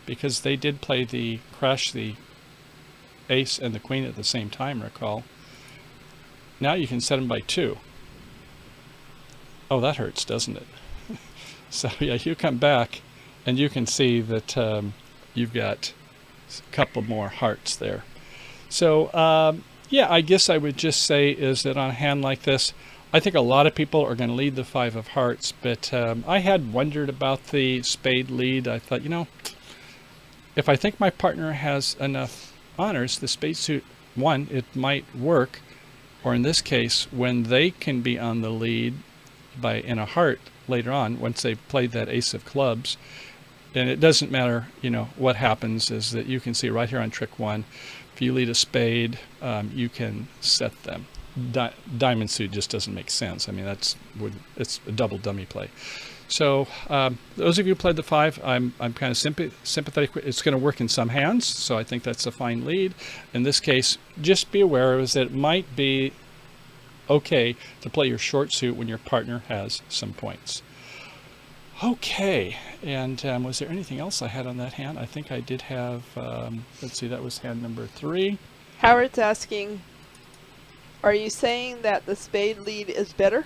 [SPEAKER 2] because they did play the crash the ace and the queen at the same time, recall. Now you can set them by 2. Oh, that hurts, doesn't it? So yeah, you come back and you can see that you've got a couple more hearts there. So yeah, I guess I would just say is that on a hand like this, I think a lot of people are going to lead the 5 of hearts, but I had wondered about the spade lead. I thought, if I think my partner has enough honors, the spade suit 1, it might work. Or in this case, when they can be on the lead in a heart later on, once they've played that ace of clubs, and it doesn't matter, what happens is that you can see right here on trick 1, if you lead a spade, you can set them. Diamond suit just doesn't make sense. I mean, it's a double dummy play. So those of you who played the 5, I'm kind of sympathetic. It's going to work in some hands, so I think that's a fine lead. In this case, just be aware is that it might be okay to play your short suit when your partner has some points. Okay, and was there anything else I had on that hand? I think I did have, let's see, that was hand number 3.
[SPEAKER 4] Howard's asking, are you saying that the spade lead is better?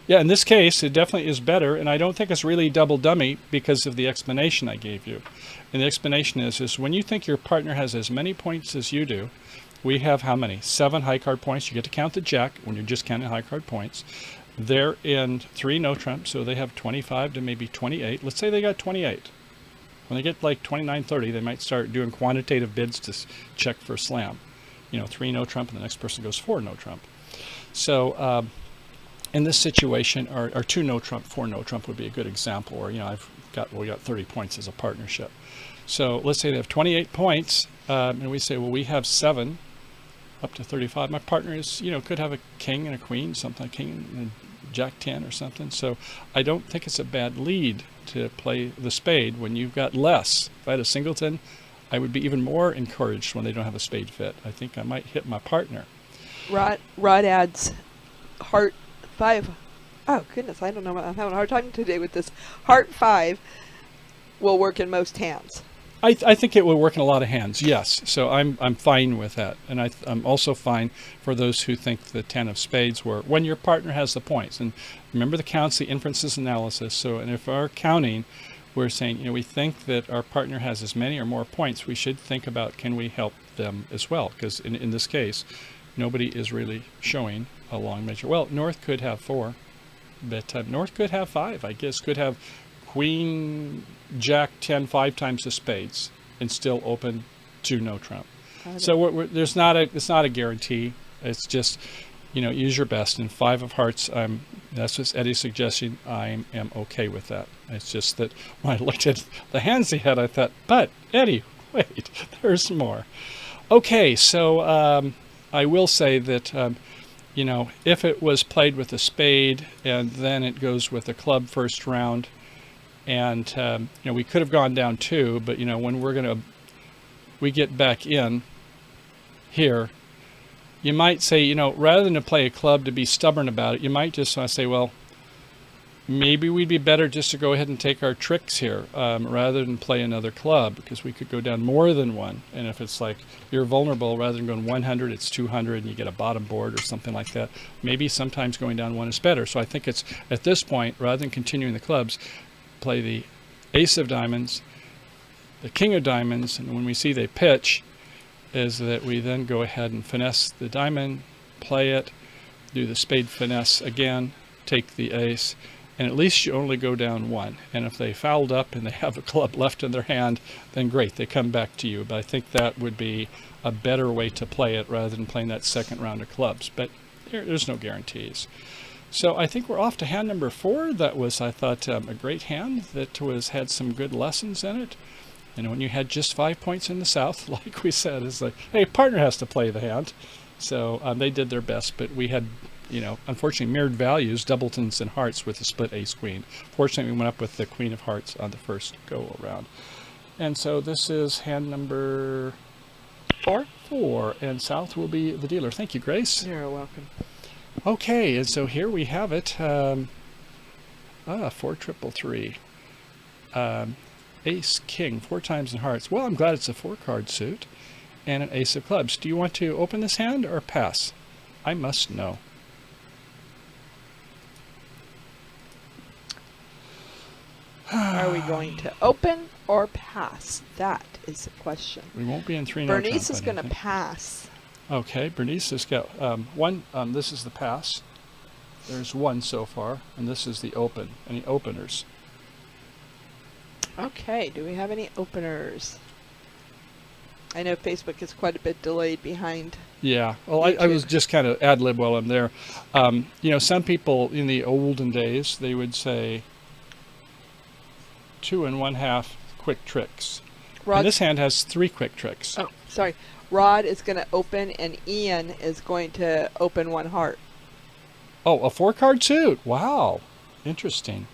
[SPEAKER 2] Yeah, in this case, it definitely is better, and I don't think it's really double dummy because of the explanation I gave you. And the explanation is when you think your partner has as many points as you do, we have how many? 7 high card points. You get to count the jack when you're just counting high card points. They're in 3 no trump, so they have 25 to maybe 28. Let's say they got 28. When they get like 29, 30, they might start doing quantitative bids to check for slam. 3 no trump, and the next person goes 4 no trump. So in this situation, or 2 no trump, 4 no trump would be a good example. Or we got 30 points as a partnership. So let's say they have 28 points, and we say, well, we have 7 up to 35. My partner is, could have a king and a queen, something like king and jack 10 or something. So I don't think it's a bad lead to play the spade when you've got less. If I had a singleton, I would be even more encouraged when they don't have a spade fit. I think I might hit my partner.
[SPEAKER 4] Rod adds heart 5. Oh, goodness, I don't know. I'm having a hard time today with this. Heart 5 will work in most hands.
[SPEAKER 2] I think it will work in a lot of hands, yes. So I'm fine with that. And I'm also fine for those who think the 10 of spades were when your partner has the points. And remember the counts, the inferences analysis. So, and if our counting we're saying, we think that our partner has as many or more points. We should think about, can we help them as well? Because in this case, nobody is really showing a long measure. Well, North could have 4, but North could have 5, I guess. Could have Queen, Jack, 10, 5 times the spades, and still open to no trump. So it's not a guarantee. It's just, use your best. And 5 of hearts, that's what Eddie's suggesting. I am okay with that. It's just that when I looked at the hands he had, I thought, but Eddie, wait, there's more. Okay, so I will say that, if it was played with a spade and then it goes with a club first round, and we could have gone down 2, but when we get back in here, you might say, rather than to play a club to be stubborn about it, you might just want to say, well, maybe we'd be better just to go ahead and take our tricks here rather than play another club, because we could go down more than 1. And if it's like you're vulnerable, rather than going 100, it's 200 and you get a bottom board or something like that, maybe sometimes going down 1 is better. So I think it's, at this point, rather than continuing the clubs, play the ace of diamonds, the king of diamonds, and when we see they pitch, is that we then go ahead and finesse the diamond, play it, do the spade finesse again, take the ace, and at least you only go down 1. And if they fouled up and they have a club left in their hand, then great, they come back to you. But I think that would be a better way to play it rather than playing that second round of clubs. But there's no guarantees. So I think we're off to hand number 4. That was, I thought, a great hand that had some good lessons in it. When you had just 5 points in the South, like we said, it's like, hey, partner has to play the hand. So they did their best, but we had, unfortunately, mirrored values, doubletons and hearts with the split ace-queen. Fortunately, we went up with the queen of hearts on the first go-around. And so this is hand number 4, and South will be the dealer. Thank you, Grace.
[SPEAKER 4] You're welcome.
[SPEAKER 2] Okay, and so here we have it. 4 triple 3. Ace, king, 4 times in hearts. Well, I'm glad it's a 4-card suit. And an ace of clubs. Do you want to open this hand or pass? I must know.
[SPEAKER 4] Are we going to open or pass? That is the question.
[SPEAKER 2] We won't be in 3
[SPEAKER 4] Bernice is going to pass.
[SPEAKER 2] Okay, Bernice has got 1. This is the pass. There's 1 so far, and this is the open. Any openers?
[SPEAKER 4] Okay, do we have any openers? I know Facebook is quite a bit delayed behind.
[SPEAKER 2] Yeah, well, I was just kind of ad lib while I'm there. Some people in the olden days, they would say 2 1/2 quick tricks. And this hand has 3 quick tricks.
[SPEAKER 4] Oh, sorry. Rod is going to open, and Ian is going to open 1 heart.
[SPEAKER 2] Oh, a 4-card suit. Wow, interesting.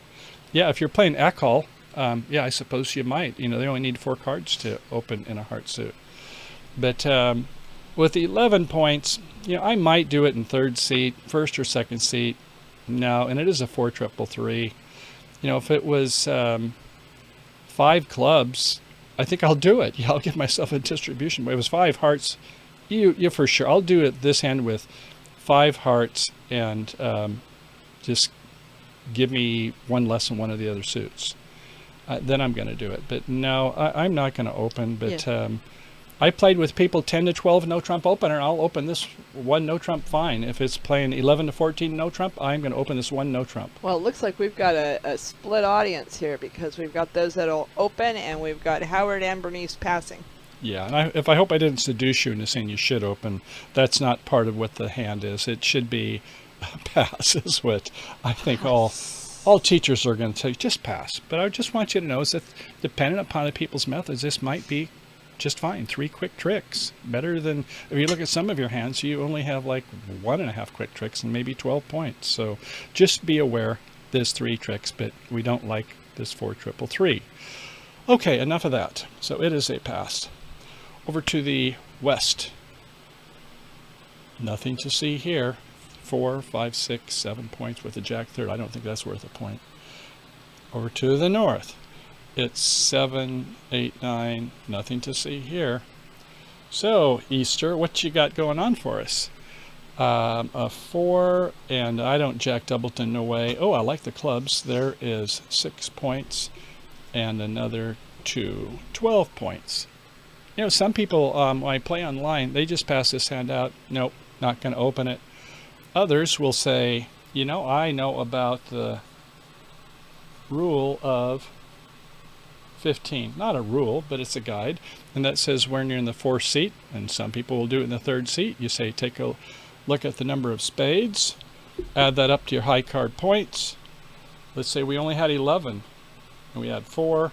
[SPEAKER 2] Yeah, if you're playing Eckhall, I suppose you might. They only need 4 cards to open in a heart suit. But with the 11 points, I might do it in 3rd seat, 1st or 2nd seat. No, and it is a 4 triple 3. If it was 5 clubs, I think I'll do it. I'll give myself a distribution. But it was 5 hearts. You for sure. I'll do it this hand with 5 hearts and just give me 1 less than one of the other suits. Then I'm going to do it. But no, I'm not going to open. But I played with people 10 to 12 no trump opener. I'll open this 1 no trump fine. If it's playing 11 to 14 no trump, I'm going to open this 1 no trump.
[SPEAKER 4] Well, it looks like we've got a split audience here, because we've got those that'll open, and we've got Howard and Bernice passing.
[SPEAKER 2] Yeah, and I hope I didn't seduce you into saying you should open. That's not part of what the hand is. It should be pass is what I think all teachers are going to tell you. Just pass. But I just want you to know is that depending upon the people's methods, this might be just fine. 3 quick tricks. Better than, if you look at some of your hands, you only have like 1.5 quick tricks and maybe 12 points. So just be aware there's 3 tricks, but we don't like this 4 triple 3. Okay, enough of that. So it is a pass. Over to the west. Nothing to see here. 4, 5, 6, 7 points with a jack third. I don't think that's worth a point. Over to the north. It's 7, 8, 9. Nothing to see here. So, Easter, what you got going on for us? A 4, and I don't jack doubleton, no way. Oh, I like the clubs. There is 6 points. and another 2, 12 points. You know, some people, when I play online, they just pass this hand out. Nope, not going to open it. Others will say, you know, I know about the rule of 15. Not a rule, but it's a guide. And that says when you're in the 4th seat, and some people will do it in the 3rd seat, you say take a look at the number of spades, add that up to your high card points. Let's say we only had 11, and we had 4,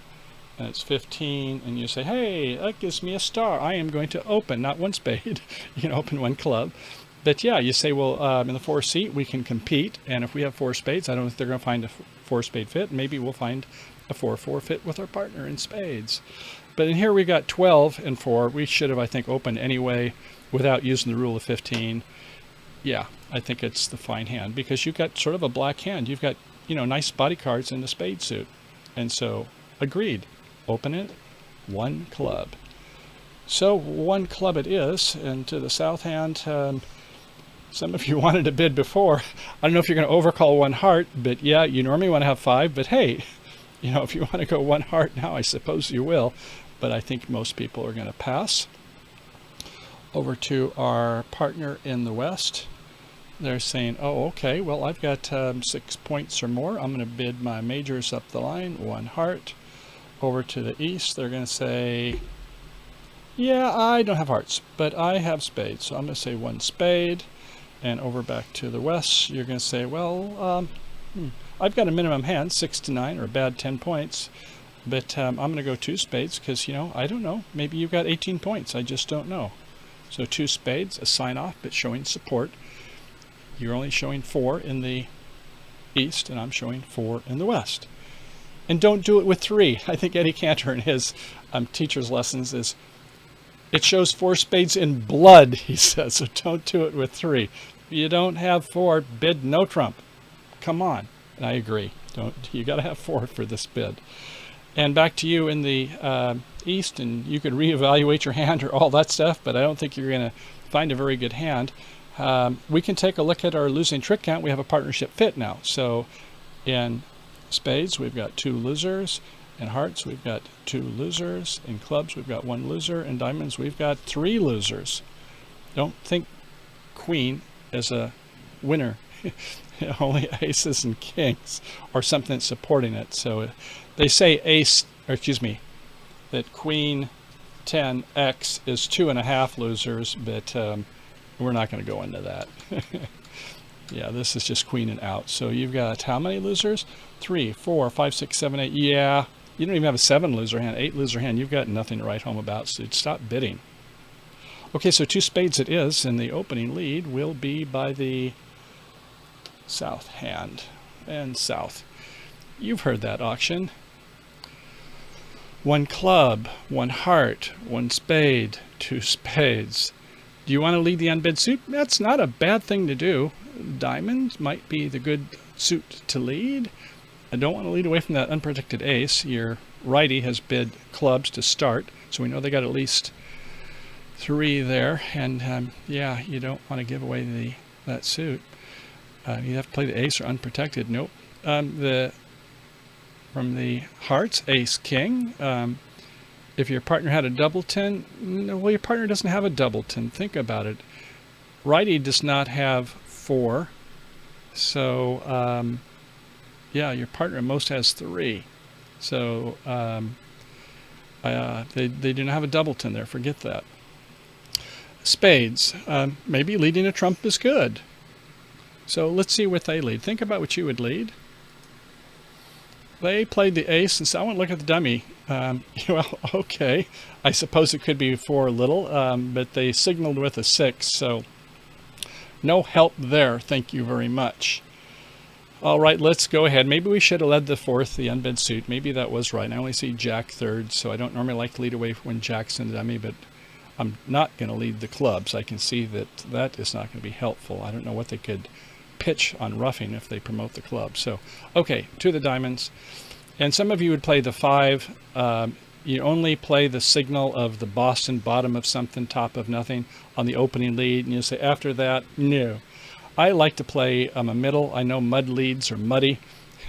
[SPEAKER 2] and it's 15, and you say, hey, that gives me a star. I am going to open, not one spade. You can open one club. But yeah, you say, well, in the 4th seat, we can compete, and if we have 4 spades, I don't know if they're going to find a 4-spade fit. Maybe we'll find a 4-4 fit with our partner in spades. But in here we got 12 and 4. We should have, I think, opened anyway without using the rule of 15. Yeah, I think it's the fine hand, because you've got sort of a black hand. You've got, you know, nice body cards in the spade suit. And so, agreed. Open it, 1 club. So 1 club it is, and to the south hand, some of you wanted to bid before. I don't know if you're going to overcall 1 heart, but yeah, you normally want to have 5, but hey, you know, if you want to go 1 heart now, I suppose you will, but I think most people are going to pass. Over to our partner in the west. They're saying, oh, okay, well, I've got 6 points or more. I'm going to bid my majors up the line, 1 heart. Over to the east, they're going to say, yeah, I don't have hearts, but I have spades. So I'm going to say 1 spade. And over back to the west, you're going to say, well, I've got a minimum hand, 6 to 9, or a bad 10 points. But I'm going to go 2 spades because, you know, I don't know. Maybe you've got 18 points. I just don't know. So 2 spades, a sign off, but showing support. You're only showing 4 in the east, and I'm showing 4 in the west. And don't do it with 3. I think Eddie Cantor in his teacher's lessons is, it shows 4 spades in blood, he says, so don't do it with 3. If you don't have 4, bid no trump. Come on. And I agree. You got to have 4 for this bid. And back to you in the east, and you could reevaluate your hand or all that stuff, but I don't think you're going to find a very good hand. We can take a look at our losing trick count. We have a partnership fit now. So in spades, we've got 2 losers. In hearts, we've got 2 losers. In clubs, we've got 1 loser. In diamonds, we've got 3 losers. Don't think queen as a winner. Only aces and kings or something supporting it. So they say that queen 10x is 2.5 losers, but we're not going to go into that. Yeah, this is just queen and out. So you've got how many losers? 3, 4, 5, 6, 7, 8. Yeah, you don't even have a 7 loser hand, 8 loser hand. You've got nothing to write home about, so stop bidding. Okay, so 2 spades it is, and the opening lead will be by the south hand. And south. You've heard that auction. 1 club, 1 heart, 1 spade, 2 spades. Do you want to lead the unbid suit? That's not a bad thing to do. Diamonds might be the good suit to lead. I don't want to lead away from that unprotected ace. Your righty has bid clubs to start, so we know they got at least 3 there. And yeah, you don't want to give away that suit. You have to play the ace or unprotected. Nope. From the hearts, ace king. If your partner had a double 10, well, your partner doesn't have a double 10. Think about it. Righty does not have 4. So, yeah, your partner at most has 3. So, they do not have a double 10 there. Forget that. Spades. Maybe leading a trump is good. So let's see what they lead. Think about what you would lead. They played the ace, and so I want to look at the dummy. Well, okay. I suppose it could be 4 little, but they signaled with a 6, so no help there. Thank you very much. All right, let's go ahead. Maybe we should have led the 4th, the unbid suit. Maybe that was right. I only see jack 3rd, so I don't normally like to lead away when jack's in the dummy, but I'm not going to lead the clubs. I can see that that is not going to be helpful. I don't know what they could pitch on roughing if they promote the club. So, okay, to the diamonds. And some of you would play the 5. You only play the signal of the Boston bottom of something, top of nothing on the opening lead. And you say, after that, no. I like to play a middle. I know mud leads are muddy.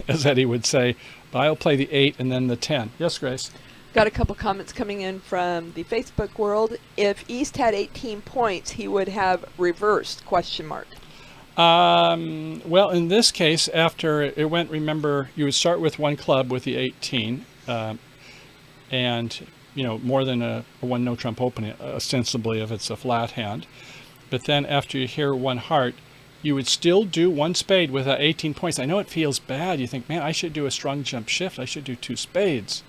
[SPEAKER 2] as Eddie would say. But I'll play the 8 and then the 10. Yes, Grace?
[SPEAKER 4] Got a couple comments coming in from the Facebook world. If East had 18 points, he would have reversed, question mark.
[SPEAKER 2] Well, in this case, after it went, remember, you would start with one club with the 18, and, more than a one no-trump opening, ostensibly, if it's a flat hand. But then after you hear one heart, you would still do one spade with 18 points. I know it feels bad. You think, man, I should do a strong jump shift. I should do 2 spades.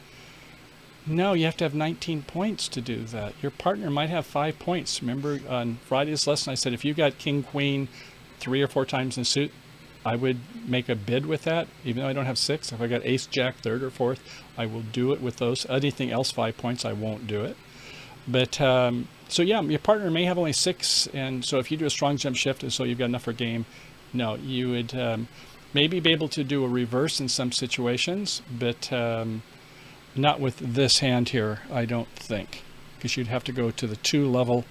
[SPEAKER 2] No, you have to have 19 points to do that. Your partner might have 5 points. Remember on Friday's lesson I said if you got king, queen 3 or 4 times in suit, I would make a bid with that. Even though I don't have 6, if I got ace, jack, 3rd or 4th, I will do it with those. Anything else 5 points, I won't do it. But so yeah, your partner may have only 6, and so if you do a strong jump shift and so you've got enough for game, no, you would maybe be able to do a reverse in some situations, but not with this hand here, I don't think, because you'd have to go to the 2 level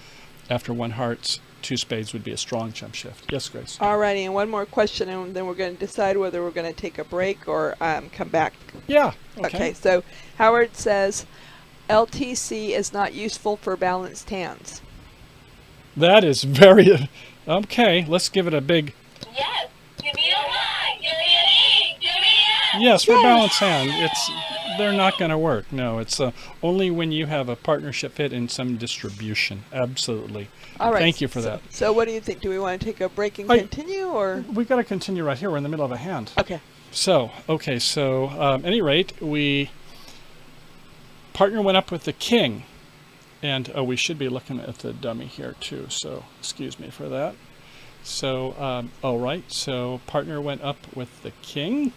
[SPEAKER 2] after one hearts. 2 spades would be a strong jump shift. Yes, Grace?
[SPEAKER 4] Alrighty, and one more question, and then we're going to decide whether we're going to take a break or come back.
[SPEAKER 2] Yeah.
[SPEAKER 4] Okay, so Howard says, LTC is not useful for balanced hands.
[SPEAKER 2] That is very... Okay, let's give it a big...
[SPEAKER 3] Yes. Give me a Y. Give me an E. Give me a...
[SPEAKER 2] Yes, for balanced hand, they're not going to work. No, it's only when you have a partnership fit in some distribution. Absolutely.
[SPEAKER 4] All right.
[SPEAKER 2] Thank you for that.
[SPEAKER 4] So what do you think? Do we want to take a break and continue, or?
[SPEAKER 2] We got to continue right here. We're in the middle of a hand.
[SPEAKER 4] Okay.
[SPEAKER 2] So, at any rate, partner went up with the king. And we should be looking at the dummy here too. So, excuse me for that. So, all right. So, partner went up with the king.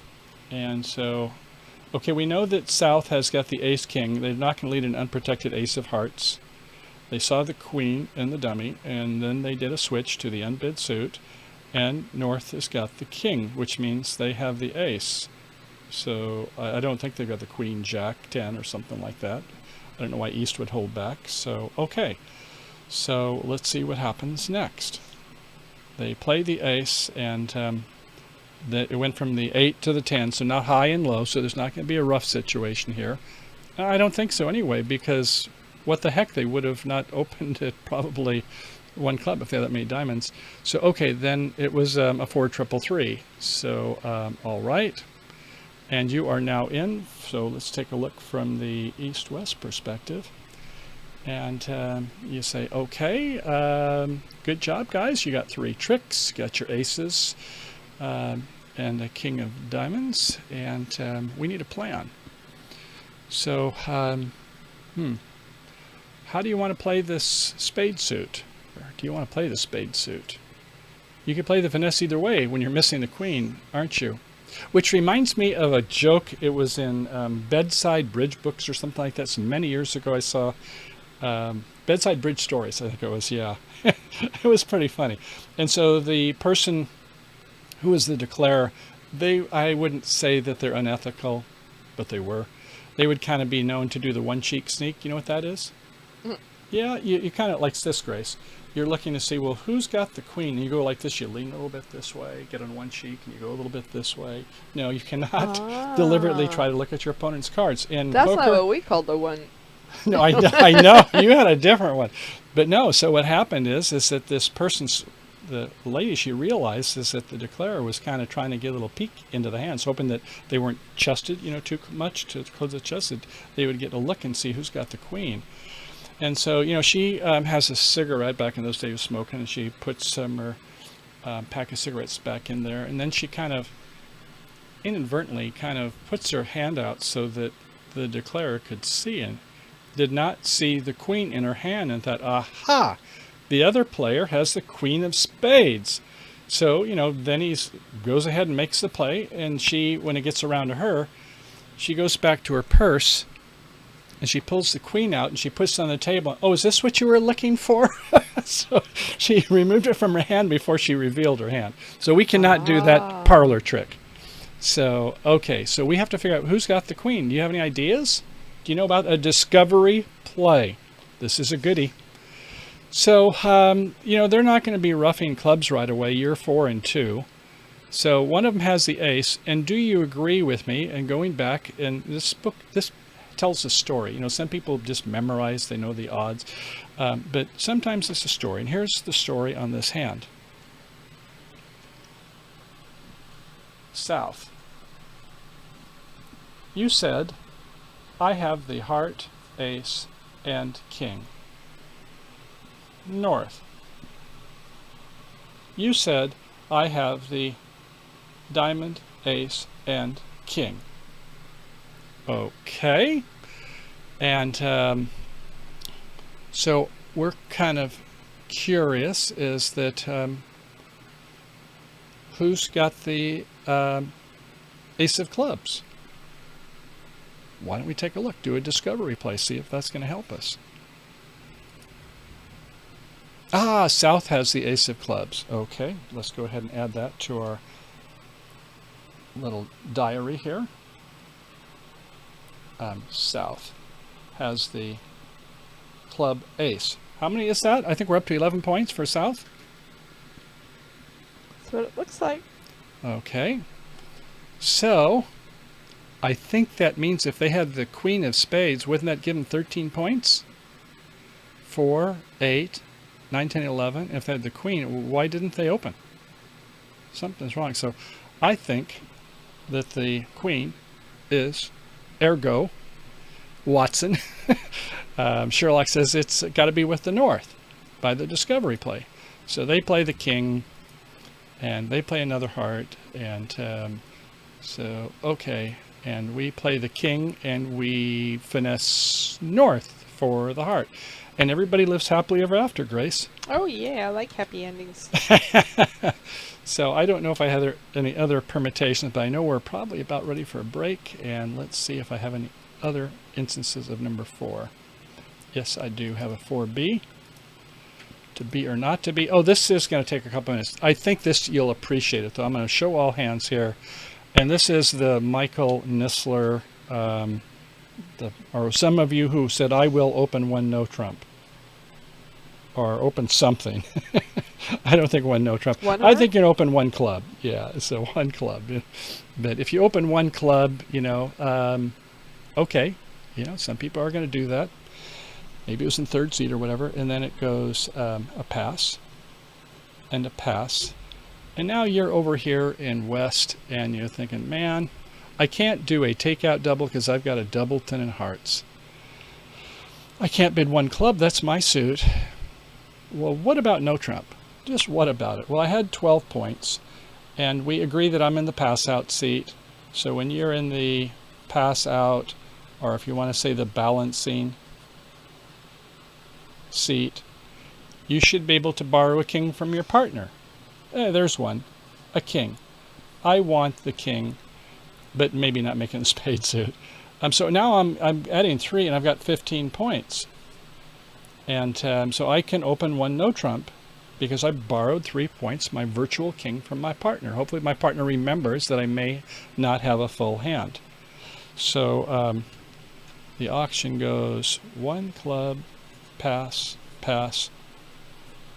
[SPEAKER 2] And so, okay, we know that South has got the ace-king. They're not going to lead an unprotected ace of hearts. They saw the queen and the dummy, and then they did a switch to the unbid suit. And North has got the king, which means they have the ace. So I don't think they've got the queen, jack, 10 or something like that. I don't know why East would hold back. So, okay. So let's see what happens next. They play the ace, and it went from the 8 to the 10, so not high and low, so there's not going to be a rough situation here. I don't think so anyway, because what the heck, they would have not opened it probably one club if they had that many diamonds. So, okay, then it was a 4-3-3. So, all right. And you are now in, so let's take a look from the east-west perspective. And you say, okay, good job, guys. You got 3 tricks, got your aces, and a king of diamonds, and we need a plan. So, how do you want to play this spade suit? Or do you want to play the spade suit? You could play the finesse either way when you're missing the queen, aren't you? Which reminds me of a joke. It was in bedside bridge books or something like that. So many years ago I saw bedside bridge stories, I think it was, yeah. It was pretty funny. And so the person who was the declarer, I wouldn't say that they're unethical, but they were. They would kind of be known to do the one cheek sneak. You know what that is? Yeah, you kind of like this, Grace. You're looking to see, well, who's got the queen? And you go like this, you lean a little bit this way, get on one cheek, and you go a little bit this way. No, you cannot deliberately try to look at your opponent's cards. In
[SPEAKER 4] That's
[SPEAKER 2] poker,
[SPEAKER 4] not what we called the one.
[SPEAKER 2] No, I know. You had a different one. But no, so what happened is that this person's, the lady, she realized is that the declarer was kind of trying to get a little peek into the hands, hoping that they weren't chested, too much to close the chested. They would get a look and see who's got the queen. And so, she has a cigarette. Back in those days, smoking, and she puts some pack of cigarettes back in there, and then she kind of inadvertently puts her hand out so that the declarer could see, and did not see the queen in her hand, and thought, aha, the other player has the queen of spades. So, then he goes ahead and makes the play, and she, when it gets around to her, she goes back to her purse, and she pulls the queen out, and she puts it on the table. Oh, is this what you were looking for? So she removed it from her hand before she revealed her hand. So we cannot do that parlor trick. So, okay, so we have to figure out who's got the queen. Do you have any ideas? Do you know about a discovery play? This is a goodie. So, they're not going to be roughing clubs right away. You're 4 and 2. So one of them has the ace, and do you agree with me? And going back, and this book, this tells a story. You know, some people just memorize, they know the odds, but sometimes it's a story. And here's the story on this hand. South. You said, I have the heart, ace, and king. North. You said, I have the diamond, ace, and king. Okay. And so we're kind of curious is that who's got the ace of clubs? Why don't we take a look, do a discovery play, see if that's going to help us. Ah, South has the ace of clubs. Okay, let's go ahead and add that to our little diary here. South has the club ace. How many is that? I think we're up to 11 points for South.
[SPEAKER 4] That's what it looks like.
[SPEAKER 2] Okay. So, I think that means if they had the queen of spades, wouldn't that give them 13 points? 4, 8, 9, 10, 11. If they had the queen, why didn't they open? Something's wrong. So, I think that the queen is ergo Watson. Sherlock says it's got to be with the North by the discovery play. So they play the king and they play another heart, and so okay, and we play the king and we finesse North for the heart, and everybody lives happily ever after, Grace.
[SPEAKER 4] Oh yeah, I like happy endings.
[SPEAKER 2] So I don't know if I have any other permutations, but I know we're probably about ready for a break, and let's see if I have any other instances of number 4. Yes, I do have a 4B. To be or not to be. Oh, this is going to take a couple minutes. I think this, you'll appreciate it, though. I'm going to show all hands here. And this is the Michael Nissler, or some of you who said, I will open one no trump. Or open something. I don't think one no trump. I think you can open one club. Yeah, so one club. But if you open one club, you know, okay. You know, some people are going to do that. Maybe it was in third seat or whatever. And then it goes a pass and a pass. And now you're over here in West and you're thinking, man, I can't do a takeout double because I've got a doubleton in hearts. I can't bid one club. That's my suit. Well, what about no trump? Just what about it? Well, I had 12 points, and we agree that I'm in the pass-out seat. So when you're in the pass-out, or if you want to say the balancing seat, you should be able to borrow a king from your partner. There's one, a king. I want the king, but maybe not making a spade suit. So now I'm adding 3, and I've got 15 points. And so I can open one no trump because I borrowed 3 points, my virtual king, from my partner. Hopefully my partner remembers that I may not have a full hand. So the auction goes 1 club, pass, pass,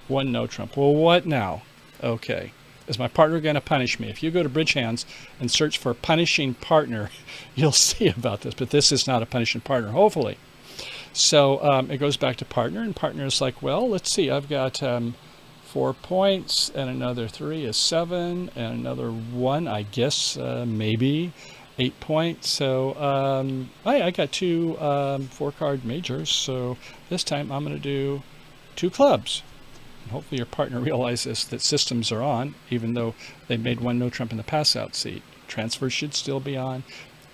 [SPEAKER 2] 1 no trump. Well, what now? Okay. Is my partner going to punish me? If you go to Bridge Hands and search for punishing partner, you'll see about this. But this is not a punishing partner, hopefully. So it goes back to partner, and partner is like, well, let's see. I've got 4 points, and another 3 is 7, and another 1, I guess, maybe 8 points. So I got 2 4-card majors. So this time I'm going to do 2 clubs. And hopefully your partner realizes that systems are on, even though they made 1 no trump in the pass-out seat. Transfers should still be on,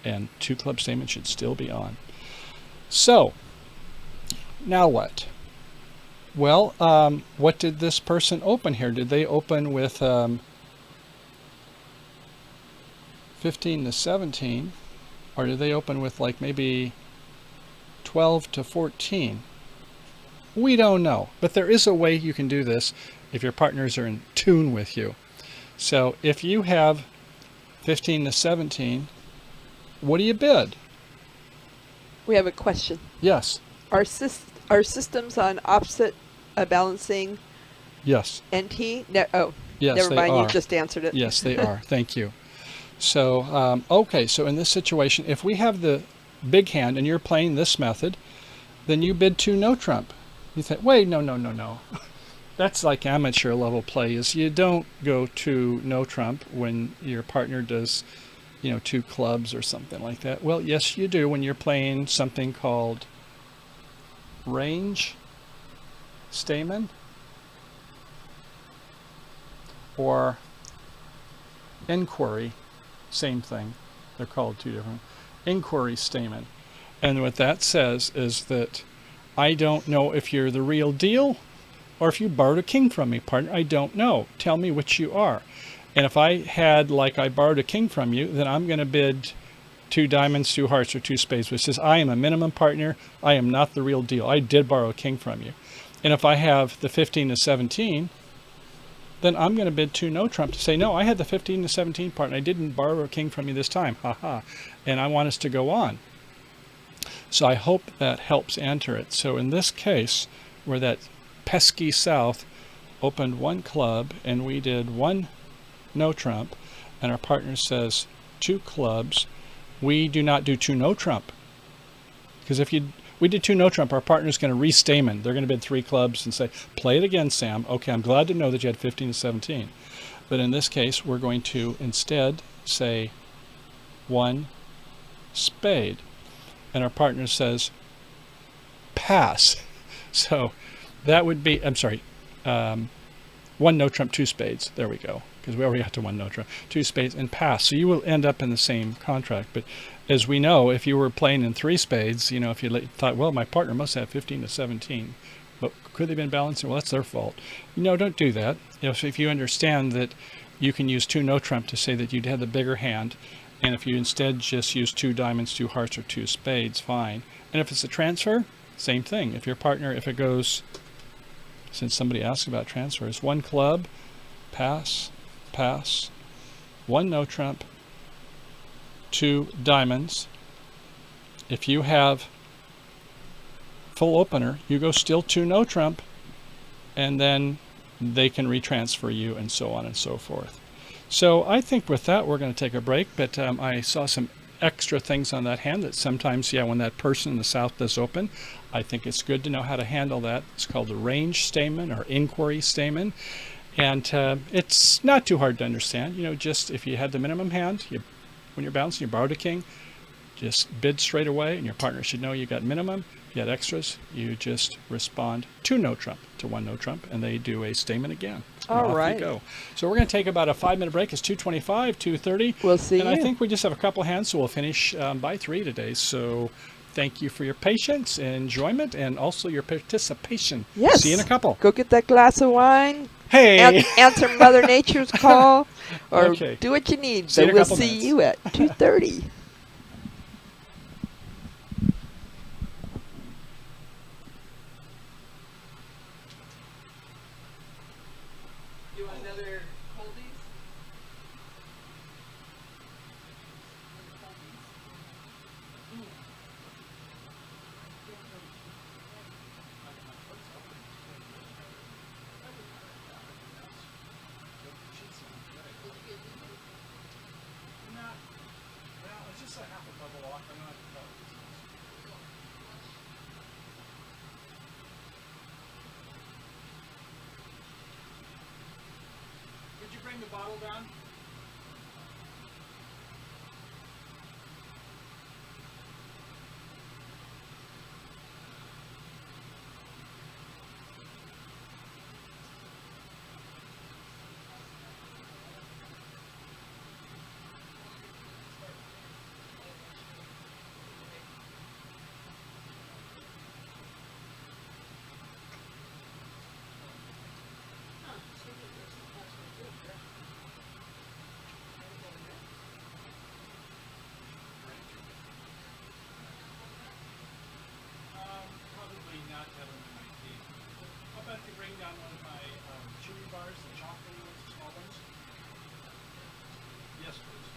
[SPEAKER 2] and 2 club statements should still be on. So now what? Well, what did this person open here? Did they open with 15 to 17? Or did they open with like maybe 12 to 14? We don't know. But there is a way you can do this if your partners are in tune with you. So if you have 15 to 17, what do you bid?
[SPEAKER 4] We have a question.
[SPEAKER 2] Yes.
[SPEAKER 4] Are systems on opposite balancing
[SPEAKER 2] Yes.
[SPEAKER 4] NT? No,
[SPEAKER 2] Yes,
[SPEAKER 4] Never
[SPEAKER 2] they
[SPEAKER 4] mind,
[SPEAKER 2] are.
[SPEAKER 4] you just answered it.
[SPEAKER 2] Yes, they are. Thank you. So, okay, so in this situation, if we have the big hand and you're playing this method, then you bid 2 no trump. You think, wait, no. That's like amateur level play. Is you don't go to no trump when your partner does, 2 clubs or something like that. Well, yes, you do when you're playing something called range stamen or inquiry. Same thing. They're called 2 different. Inquiry stamen. And what that says is that I don't know if you're the real deal or if you borrowed a king from me, partner. I don't know. Tell me which you are. And if I borrowed a king from you, then I'm going to bid 2 diamonds, 2 hearts, or 2 spades, which says I am a minimum partner. I am not the real deal. I did borrow a king from you. And if I have the 15 to 17, then I'm going to bid 2 no trump to say, no, I had the 15 to 17 part, and I didn't borrow a king from you this time. Ha ha. And I want us to go on. So I hope that helps answer it. So in this case, where that pesky South opened 1 club and we did 1 no trump, and our partner says 2 clubs, we do not do 2 no trump. Because if we did 2 no trump, our partner's going to re-stamen. They're going to bid 3 clubs and say, play it again, Sam. Okay, I'm glad to know that you had 15 to 17. But in this case, we're going to instead say 1 spade. And our partner says, pass. So that would be, 1 no trump, 2 spades. There we go. Because we already got to 1 no trump, 2 spades, and pass. So you will end up in the same contract. But as we know, if you were playing in 3 spades, if you thought, well, my partner must have 15 to 17, but could they have been balancing? Well, that's their fault. Don't do that. If you understand that you can use 2 no trump to say that you'd had the bigger hand, and if you instead just use 2 diamonds, 2 hearts, or 2 spades, fine. And if it's a transfer, same thing. If your partner, if it goes, since somebody asked about transfers, 1 club, pass, 1 no trump, 2 diamonds. If you have full opener, you go still 2 no trump, and then they can retransfer you, and so on and so forth. So I think with that, we're going to take a break, but I saw some extra things on that hand that sometimes, when that person in the South does open, I think it's good to know how to handle that. It's called a range stamen or inquiry stamen. And it's not too hard to understand. Just if you had the minimum hand, when you're balancing, you borrowed a king, just bid straight away, and your partner should know you got minimum. If you had extras, you just respond 2 no trump to 1 no trump, and they do a stamen again.
[SPEAKER 4] All right.
[SPEAKER 2] You go. So we're going to take about a 5-minute break. It's 2:25, 2:30.
[SPEAKER 4] We'll see
[SPEAKER 2] and
[SPEAKER 4] you.
[SPEAKER 2] I think we just have a couple hands, so we'll finish by 3 today. So thank you for your patience and enjoyment, and also your participation.
[SPEAKER 4] Yes.
[SPEAKER 2] See you in a couple.
[SPEAKER 4] Go get that glass of wine.
[SPEAKER 2] Hey.
[SPEAKER 4] Answer Mother Nature's call, or
[SPEAKER 2] Okay.
[SPEAKER 4] do what you need.
[SPEAKER 2] See you
[SPEAKER 4] But
[SPEAKER 2] in a
[SPEAKER 4] we'll
[SPEAKER 2] couple
[SPEAKER 4] see
[SPEAKER 2] minutes.
[SPEAKER 4] you at 2:30. You want another oldies?
[SPEAKER 2] Could you bring the bottle down? Probably not having my tea. How about you bring down one of my chewy bars, the chocolate ones, the small ones? Yes, please.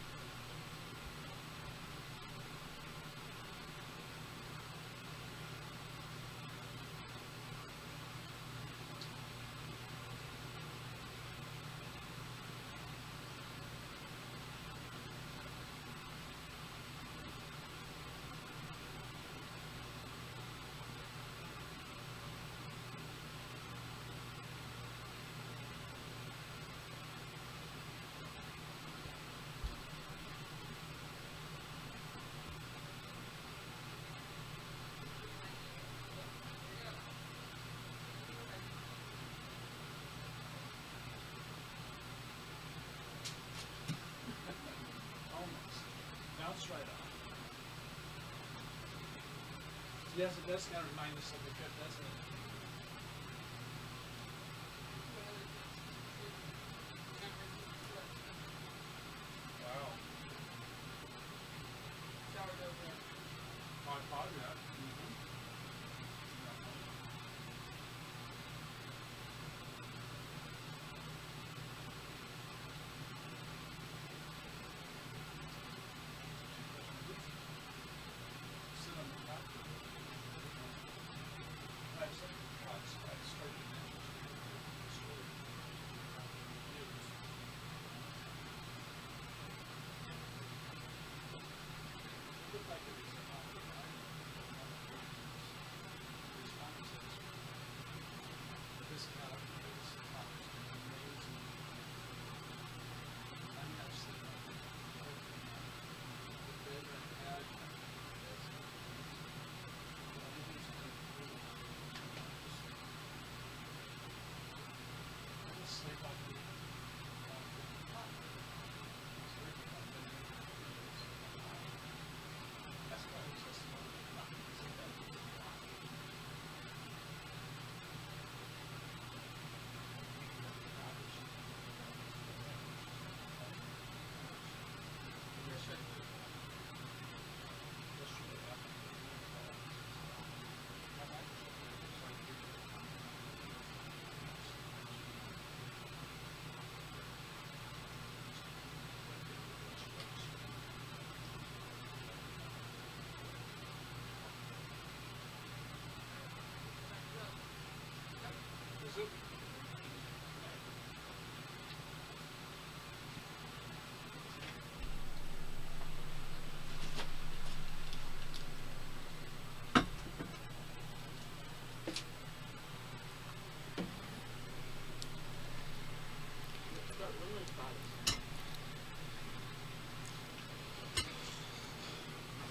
[SPEAKER 2] Yes, it does kind of remind us of the trip, doesn't it? Wow. I thought of that.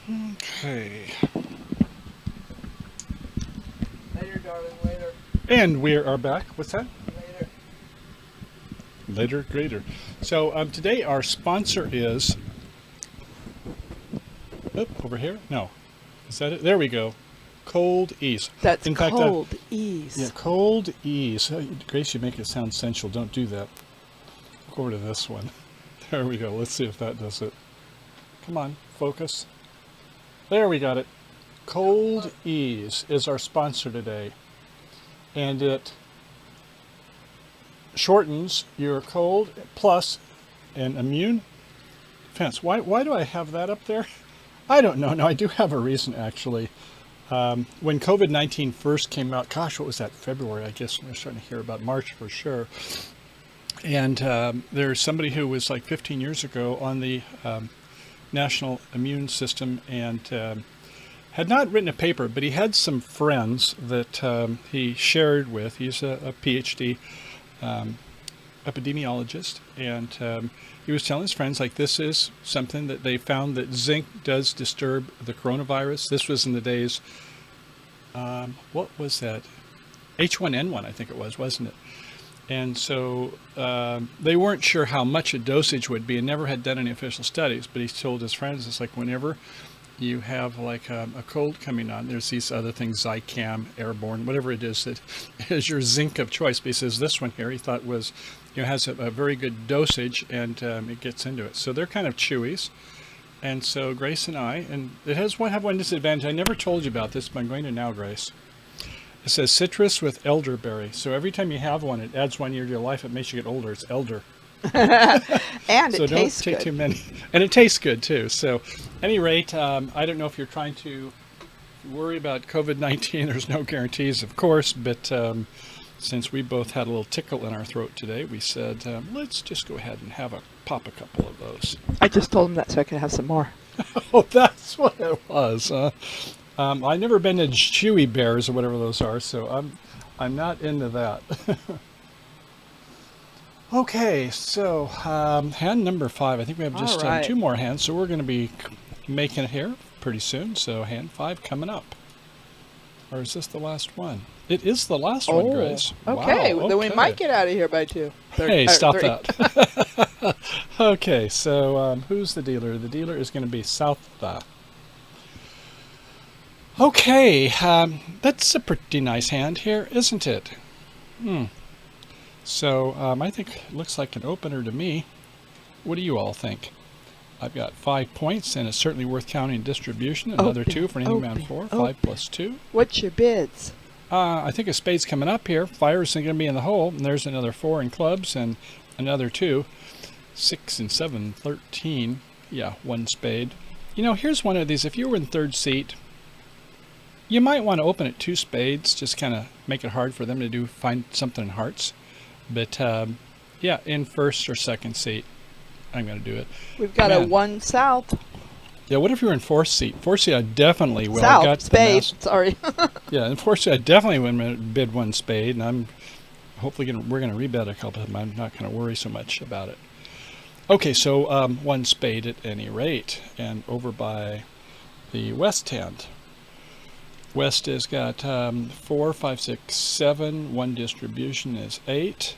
[SPEAKER 2] Okay.
[SPEAKER 1] Later, darling, later.
[SPEAKER 2] And we are back. What's that?
[SPEAKER 1] Later.
[SPEAKER 2] Later, greater. So today our sponsor is. Over here? No. Is that it? There we go. Cold Ease.
[SPEAKER 4] That's
[SPEAKER 2] In fact,
[SPEAKER 4] cold ease.
[SPEAKER 2] yeah, Cold Ease. Grace, you make it sound sensual. Don't do that. Go over to this one. There we go. Let's see if that does it. Come on, focus. There we got it. Cold Ease is our sponsor today. And it shortens your cold plus an immune defense. Why do I have that up there? I don't know. No, I do have a reason, actually. When COVID-19 first came out, gosh, what was that, February? I guess we're starting to hear about March for sure. And there's somebody who was like 15 years ago on the National Immune System and had not written a paper, but he had some friends that he shared with. He's a PhD epidemiologist, and he was telling his friends, like, this is something that they found that zinc does disturb the coronavirus. This was in the days, what was that? H1N1, I think it was, wasn't it? And so they weren't sure how much a dosage would be and never had done any official studies, but he told his friends, it's like whenever you have like a cold coming on, there's these other things, Zicam, Airborne, whatever it is that is your zinc of choice. But he says this one here he thought was, has a very good dosage, and it gets into it. So they're kind of chewies. And so Grace and I, and it has one disadvantage. I never told you about this, but I'm going to now, Grace. It says citrus with elderberry. So every time you have one, it adds 1 year to your life. It makes you get older. It's elder.
[SPEAKER 4] And
[SPEAKER 2] So
[SPEAKER 4] it
[SPEAKER 2] don't
[SPEAKER 4] tastes
[SPEAKER 2] take
[SPEAKER 4] good.
[SPEAKER 2] too many. And it tastes good, too. So at any rate, I don't know if you're trying to worry about COVID-19. There's no guarantees, of course. But since we both had a little tickle in our throat today, we said, let's just go ahead and pop a couple of those.
[SPEAKER 4] I just told him that so I could have some more.
[SPEAKER 2] Oh, that's what it was. I've never been to chewy bears or whatever those are, so I'm not into that. Okay, so hand number 5. I think we have just
[SPEAKER 4] All right.
[SPEAKER 2] 2 more hands, so we're going to be making it here pretty soon. So hand 5 coming up. Or is this the last one? It is the last one, Grace.
[SPEAKER 4] Okay.
[SPEAKER 2] Wow,
[SPEAKER 4] Then we
[SPEAKER 2] okay.
[SPEAKER 4] might get out of here by 2.
[SPEAKER 2] Hey, stop
[SPEAKER 4] 3.
[SPEAKER 2] that. Okay, so who's the dealer? The dealer is going to be South. Okay, that's a pretty nice hand here, isn't it? So I think it looks like an opener to me. What do you all think? I've got 5 points, and it's certainly worth counting distribution. Another
[SPEAKER 4] Open,
[SPEAKER 2] 2 for anything around
[SPEAKER 4] open,
[SPEAKER 2] 4. 5
[SPEAKER 4] open.
[SPEAKER 2] plus 2.
[SPEAKER 4] What's your bids?
[SPEAKER 2] I think a spade's coming up here. Fire's going to be in the hole, and there's another 4 in clubs and another 2. 6 and 7, 13. Yeah, 1 spade. You know, here's one of these. If you were in third seat, you might want to open it 2 spades, just kind of make it hard for them to find something in hearts. But yeah, in first or second seat, I'm going to do it.
[SPEAKER 4] We've got a
[SPEAKER 2] Man.
[SPEAKER 4] 1 south.
[SPEAKER 2] Yeah, what if you were in fourth seat? Fourth seat, I definitely will.
[SPEAKER 4] South,
[SPEAKER 2] I got
[SPEAKER 4] spade.
[SPEAKER 2] The
[SPEAKER 4] Sorry.
[SPEAKER 2] yeah, in fourth seat, I definitely would bid 1 spade, and I'm hopefully we're going to rebet a couple of them. I'm not going to worry so much about it. Okay, so 1 spade at any rate, and over by the west hand. West has got 4, 5, 6, 7. 1 distribution is 8.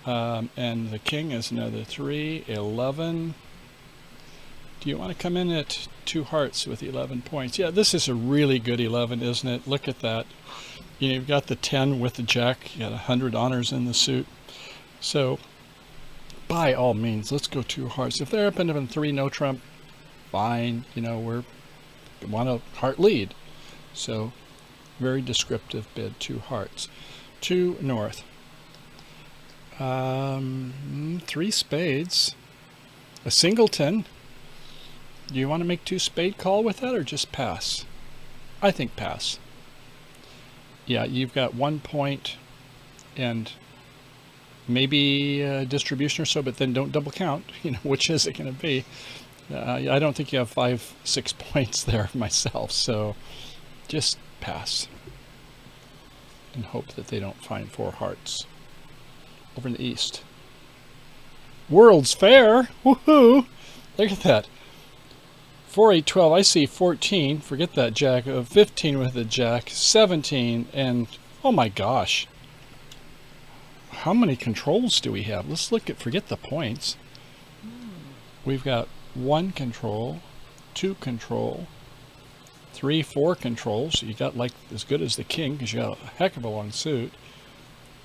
[SPEAKER 2] And the king is another 3, 11. Do you want to come in at 2 hearts with 11 points? Yeah, this is a really good 11, isn't it? Look at that. You know, you've got the 10 with the jack. You got 100 honors in the suit. So, by all means, let's go 2 hearts. If they're up in 3, no trump, fine. You know, we want a heart lead. So, very descriptive bid, 2 hearts. 2 north. 3 spades. A singleton. Do you want to make 2 spade call with that or just pass? I think pass. Yeah, you've got 1 point and maybe a distribution or so, but then don't double count. You know, which is it going to be? I don't think you have 5, 6 points there myself, so just pass and hope that they don't find 4 hearts. Over in the east. World's Fair! Woohoo! Look at that. 4, 8, 12. I see 14. Forget that jack. 15 with the jack. 17. And, oh my gosh. How many controls do we have? Let's look at, forget the points. We've got 1 control, 2 control, 3, 4 controls. You got like as good as the king because you got a heck of a long suit.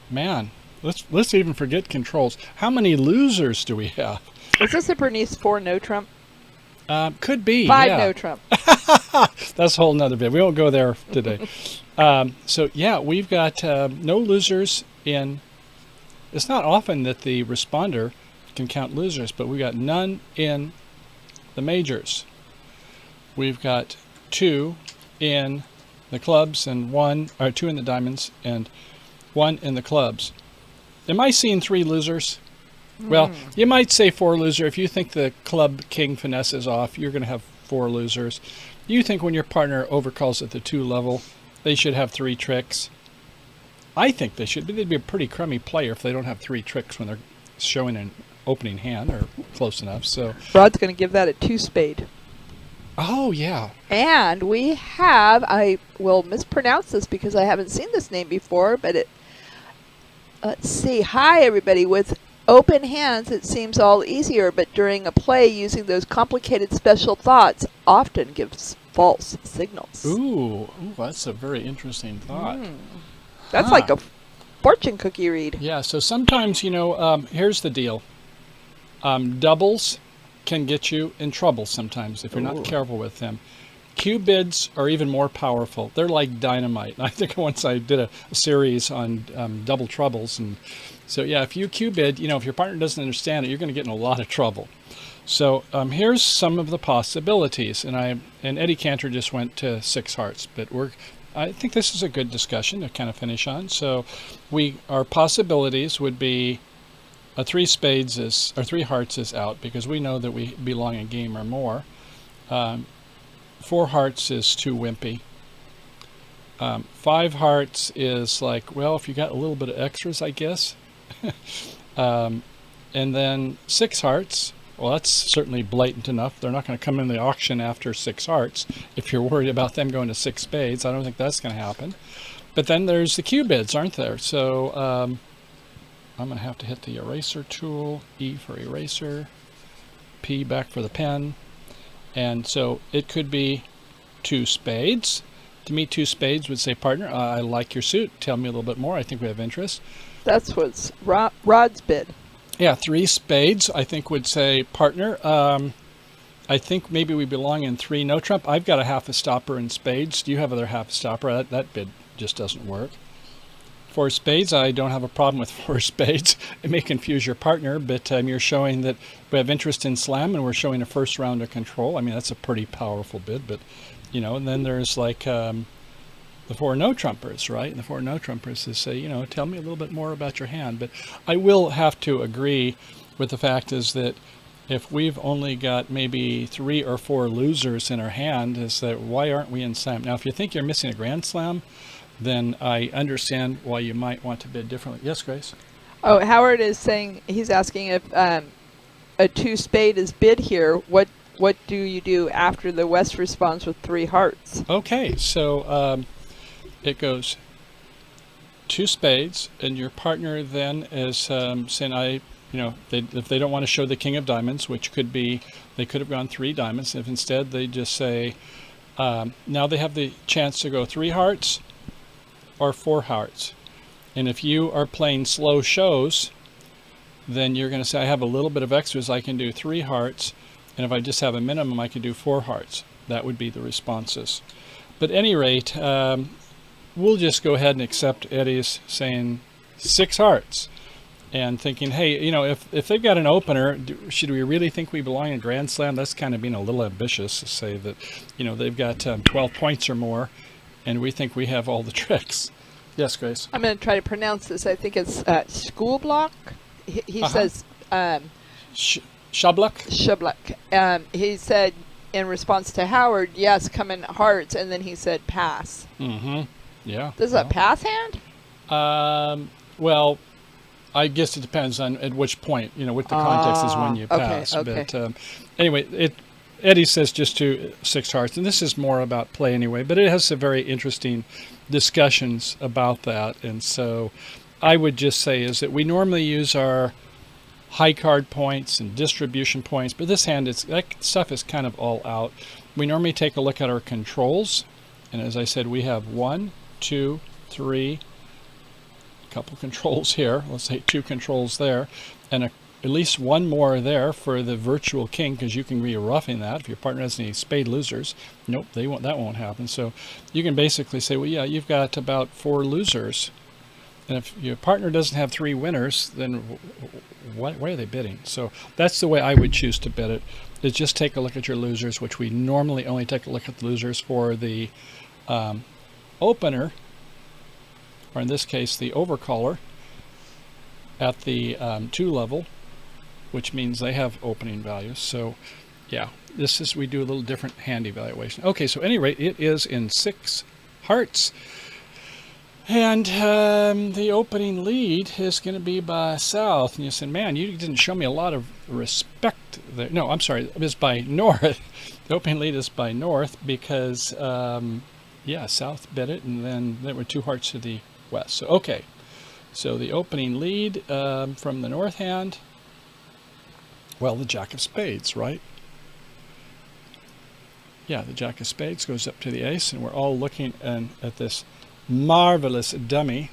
[SPEAKER 2] Man. Let's even forget controls. How many losers do we have?
[SPEAKER 4] Is this a Bernice 4 no trump?
[SPEAKER 2] Could be.
[SPEAKER 4] 5
[SPEAKER 2] yeah.
[SPEAKER 4] no trump.
[SPEAKER 2] That's a whole nother bit. We won't go there today. So yeah, we've got no losers in. It's not often that the responder can count losers, but we've got none in the majors. We've got 2 in the clubs and 2 in the diamonds and 1 in the clubs. Am I seeing 3 losers? Well, you might say 4 loser. If you think the club king finesse is off, you're going to have 4 losers. You think when your partner overcalls at the 2 level, they should have 3 tricks. I think they should, but they'd be a pretty crummy player if they don't have 3 tricks when they're showing an opening hand or close enough. So
[SPEAKER 4] Rod's going to give that a 2 spade.
[SPEAKER 2] Oh, yeah.
[SPEAKER 4] And we have, I will mispronounce this because I haven't seen this name before, but let's see. Hi, everybody. With open hands, it seems all easier, but during a play, using those complicated special thoughts often gives false signals.
[SPEAKER 2] Ooh, that's a very interesting thought.
[SPEAKER 4] That's like a fortune cookie read.
[SPEAKER 2] Yeah, so sometimes, you know, here's the deal. Doubles can get you in trouble sometimes if you're not careful with them. Q bids are even more powerful. They're like dynamite. I think once I did a series on double troubles. And so, yeah, if you Q bid, you know, if your partner doesn't understand it, you're going to get in a lot of trouble. So here's some of the possibilities. And Eddie Cantor just went to 6 hearts, but I think this is a good discussion to kind of finish on. So our possibilities would be a 3 spades or 3 hearts is out because we know that we belong a game or more. 4 hearts is too wimpy. 5 hearts is like, well, if you got a little bit of extras, I guess. And then 6 hearts, well, that's certainly blatant enough. They're not going to come in the auction after 6 hearts if you're worried about them going to 6 spades. I don't think that's going to happen. But then there's the Q bids, aren't there? So I'm going to have to hit the eraser tool, E for eraser, P back for the pen. And so it could be 2 spades, To me, two spades would say, partner, I like your suit. Tell me a little bit more. I think we have interest.
[SPEAKER 4] That's what's Rod's bid.
[SPEAKER 2] Yeah, three spades, I think, would say, partner, I think maybe we belong in three no trump. I've got a half a stopper in spades. Do you have other half a stopper? That bid just doesn't work. Four spades, I don't have a problem with four spades. It may confuse your partner, but you're showing that we have interest in slam, and we're showing a first round of control. I mean, that's a pretty powerful bid, but, you know, and then there's like the four no trumpers, right? And the four no trumpers is say, you know, tell me a little bit more about your hand. But I will have to agree with the fact is that if we've only got maybe 3 or 4 losers in our hand, is that why aren't we in slam? Now, if you think you're missing a grand slam, then I understand why you might want to bid differently. Yes, Grace?
[SPEAKER 4] Oh, Howard is saying, he's asking if a two spade is bid here. What do you do after the West responds with 3 hearts?
[SPEAKER 2] Okay, so it goes two spades, and your partner then is saying, you know, if they don't want to show the king of diamonds, which could be, they could have gone 3 diamonds. If instead they just say, now they have the chance to go 3 hearts or 4 hearts. And if you are playing slow shows, then you're going to say, I have a little bit of extras, I can do 3 hearts. And if I just have a minimum, I can do 4 hearts. That would be the responses. But at any rate, we'll just go ahead and accept Eddie's saying 6 hearts. And thinking, hey, you know, if they've got an opener, should we really think we belong in Grand Slam? That's kind of being a little ambitious to say that, you know, they've got 12 points or more, and we think we have all the tricks. Yes, Grace?
[SPEAKER 4] I'm going to try to pronounce this. I think it's school block. He says
[SPEAKER 2] Shabluk?
[SPEAKER 4] Shabluk. He said in response to Howard, yes, come in hearts, and then he said pass.
[SPEAKER 2] Mm-hmm. Yeah.
[SPEAKER 4] This is a pass hand?
[SPEAKER 2] Well, I guess it depends on at which point, you know, what the context is when you pass.
[SPEAKER 4] Okay.
[SPEAKER 2] But anyway, Eddie says just to 6 hearts, and this is more about play anyway, but it has some very interesting discussions about that. And so I would just say is that we normally use our high card points and distribution points, but this hand, that stuff is kind of all out. We normally take a look at our controls, and as I said, we have 1, 2, 3, couple controls here, let's say 2 controls there, and at least 1 more there for the virtual king, because you can be roughing that if your partner has any spade losers. Nope, that won't happen. So you can basically say, well, yeah, you've got about 4 losers, and if your partner doesn't have 3 winners, then why are they bidding? So that's the way I would choose to bid it, is just take a look at your losers, which we normally only take a look at the losers for the opener, or in this case the overcaller, at the 2 level, which means they have opening values. So yeah, we do a little different hand evaluation. Okay, so at any rate, it is in 6 hearts, and the opening lead is going to be by south. And you said, man, you didn't show me a lot of respect there. No, I'm sorry, it was by north. The opening lead is by north because yeah, south bid it, and then there were 2 hearts to the west. So okay, so the opening lead from the north hand, well, the jack of spades, right? Yeah, the jack of spades goes up to the ace, and we're all looking at this marvelous dummy.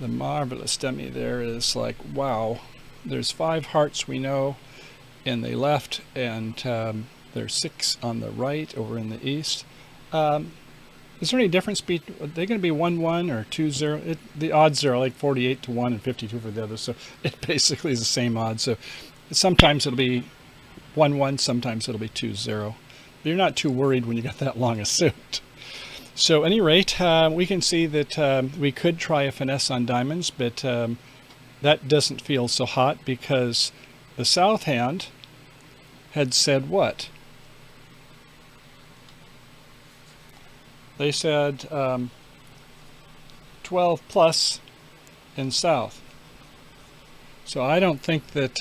[SPEAKER 2] The marvelous dummy there is like, wow, there's 5 hearts we know in the left, and there's 6 on the right over in the east. Is there any difference? Are they going to be 1-1 or 2-0? The odds are like 48 to 1 and 52 for the other, so it basically is the same odds. So sometimes it'll be 1-1, sometimes it'll be 2-0. But you're not too worried when you got that long a suit. So at any rate, we can see that we could try a finesse on diamonds, but that doesn't feel so hot because the south hand had said what? They said 12 plus in south. So I don't think that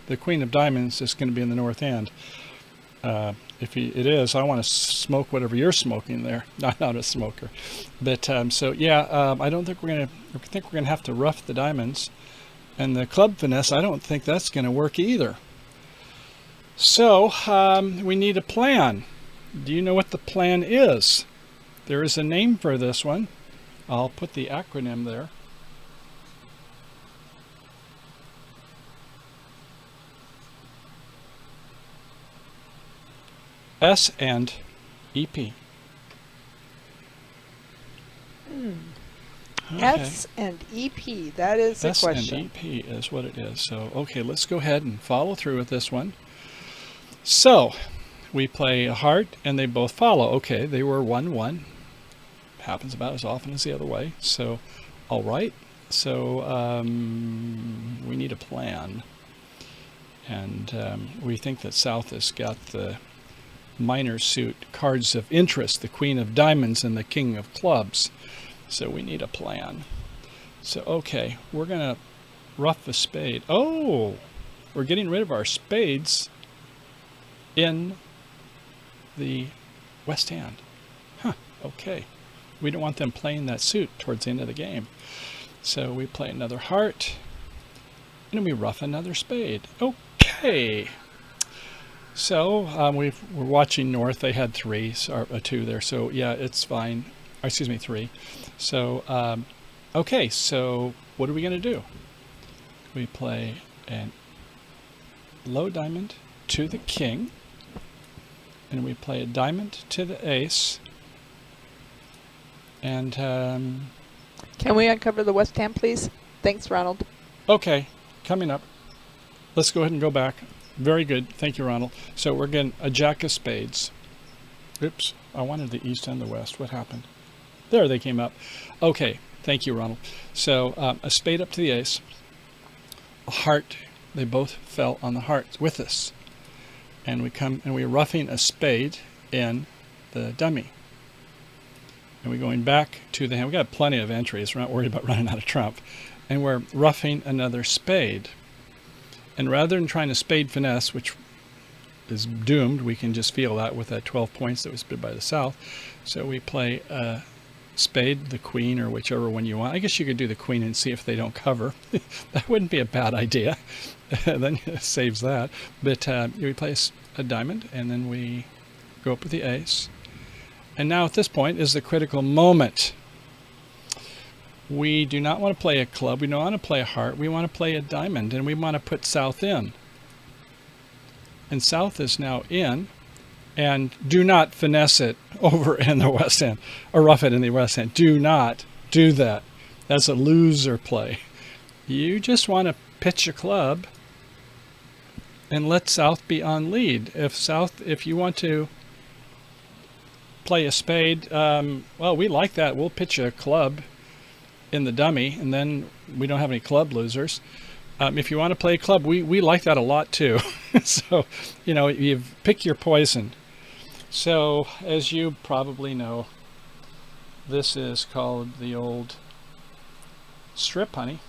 [SPEAKER 2] the queen of diamonds is going to be in the north hand. If it is, I want to smoke whatever you're smoking there. I'm not a smoker. But so yeah, I don't think we're going to. I think we're going to have to rough the diamonds. And the club finesse, I don't think that's going to work either. So we need a plan. Do you know what the plan is? There is a name for this one. I'll put the acronym there. S and EP. Okay.
[SPEAKER 4] S and EP. That is the
[SPEAKER 2] S
[SPEAKER 4] question.
[SPEAKER 2] and EP is what it is. So, okay, let's go ahead and follow through with this one. So, we play a heart, and they both follow. Okay, they were 1-1. Happens about as often as the other way. So, all right. So, we need a plan. And we think that South has got the minor suit cards of interest, the Queen of Diamonds and the King of Clubs. So we need a plan. So, okay, we're going to ruff a spade. Oh, we're getting rid of our spades in the West Hand. Huh, okay. We don't want them playing that suit towards the end of the game. So we play another heart, and we ruff another spade. Okay. So we're watching North. They had 3, or 2 there. So yeah, it's fine. Or, excuse me, 3. So okay. So what are we going to do? We play a low diamond to the king, and we play a diamond to the ace. And
[SPEAKER 4] Can we uncover the West Ham, please? Thanks, Ronald.
[SPEAKER 2] okay, coming up. Let's go ahead and go back. Very good. Thank you, Ronald. So we're getting a jack of spades. Oops. I wanted the east and the west. What happened? There they came up. Okay. Thank you, Ronald. So a spade up to the ace. A heart. They both fell on the heart with us. And we come and we're roughing a spade in the dummy. And we're going back to the hand. We've got plenty of entries. We're not worried about running out of trump. And we're roughing another spade. And rather than trying to spade finesse, which is doomed, we can just feel that with that 12 points that was bid by the South. So we play a spade, the queen, or whichever one you want. I guess you could do the queen and see if they don't cover. That wouldn't be a bad idea. Then it saves that. But we play a diamond, and then we go up with the ace. And now at this point is the critical moment. We do not want to play a club. We don't want to play a heart. We want to play a diamond, and we want to put South in. And South is now in, and do not finesse it over in the West End, or rough it in the West End. Do not do that. That's a loser play. You just want to pitch a club and let South be on lead. If you want to play a spade, well, we like that. We'll pitch a club in the dummy, and then we don't have any club losers. If you want to play a club, we like that a lot too. So, you pick your poison. So, as you probably know, this is called the old strip, honey.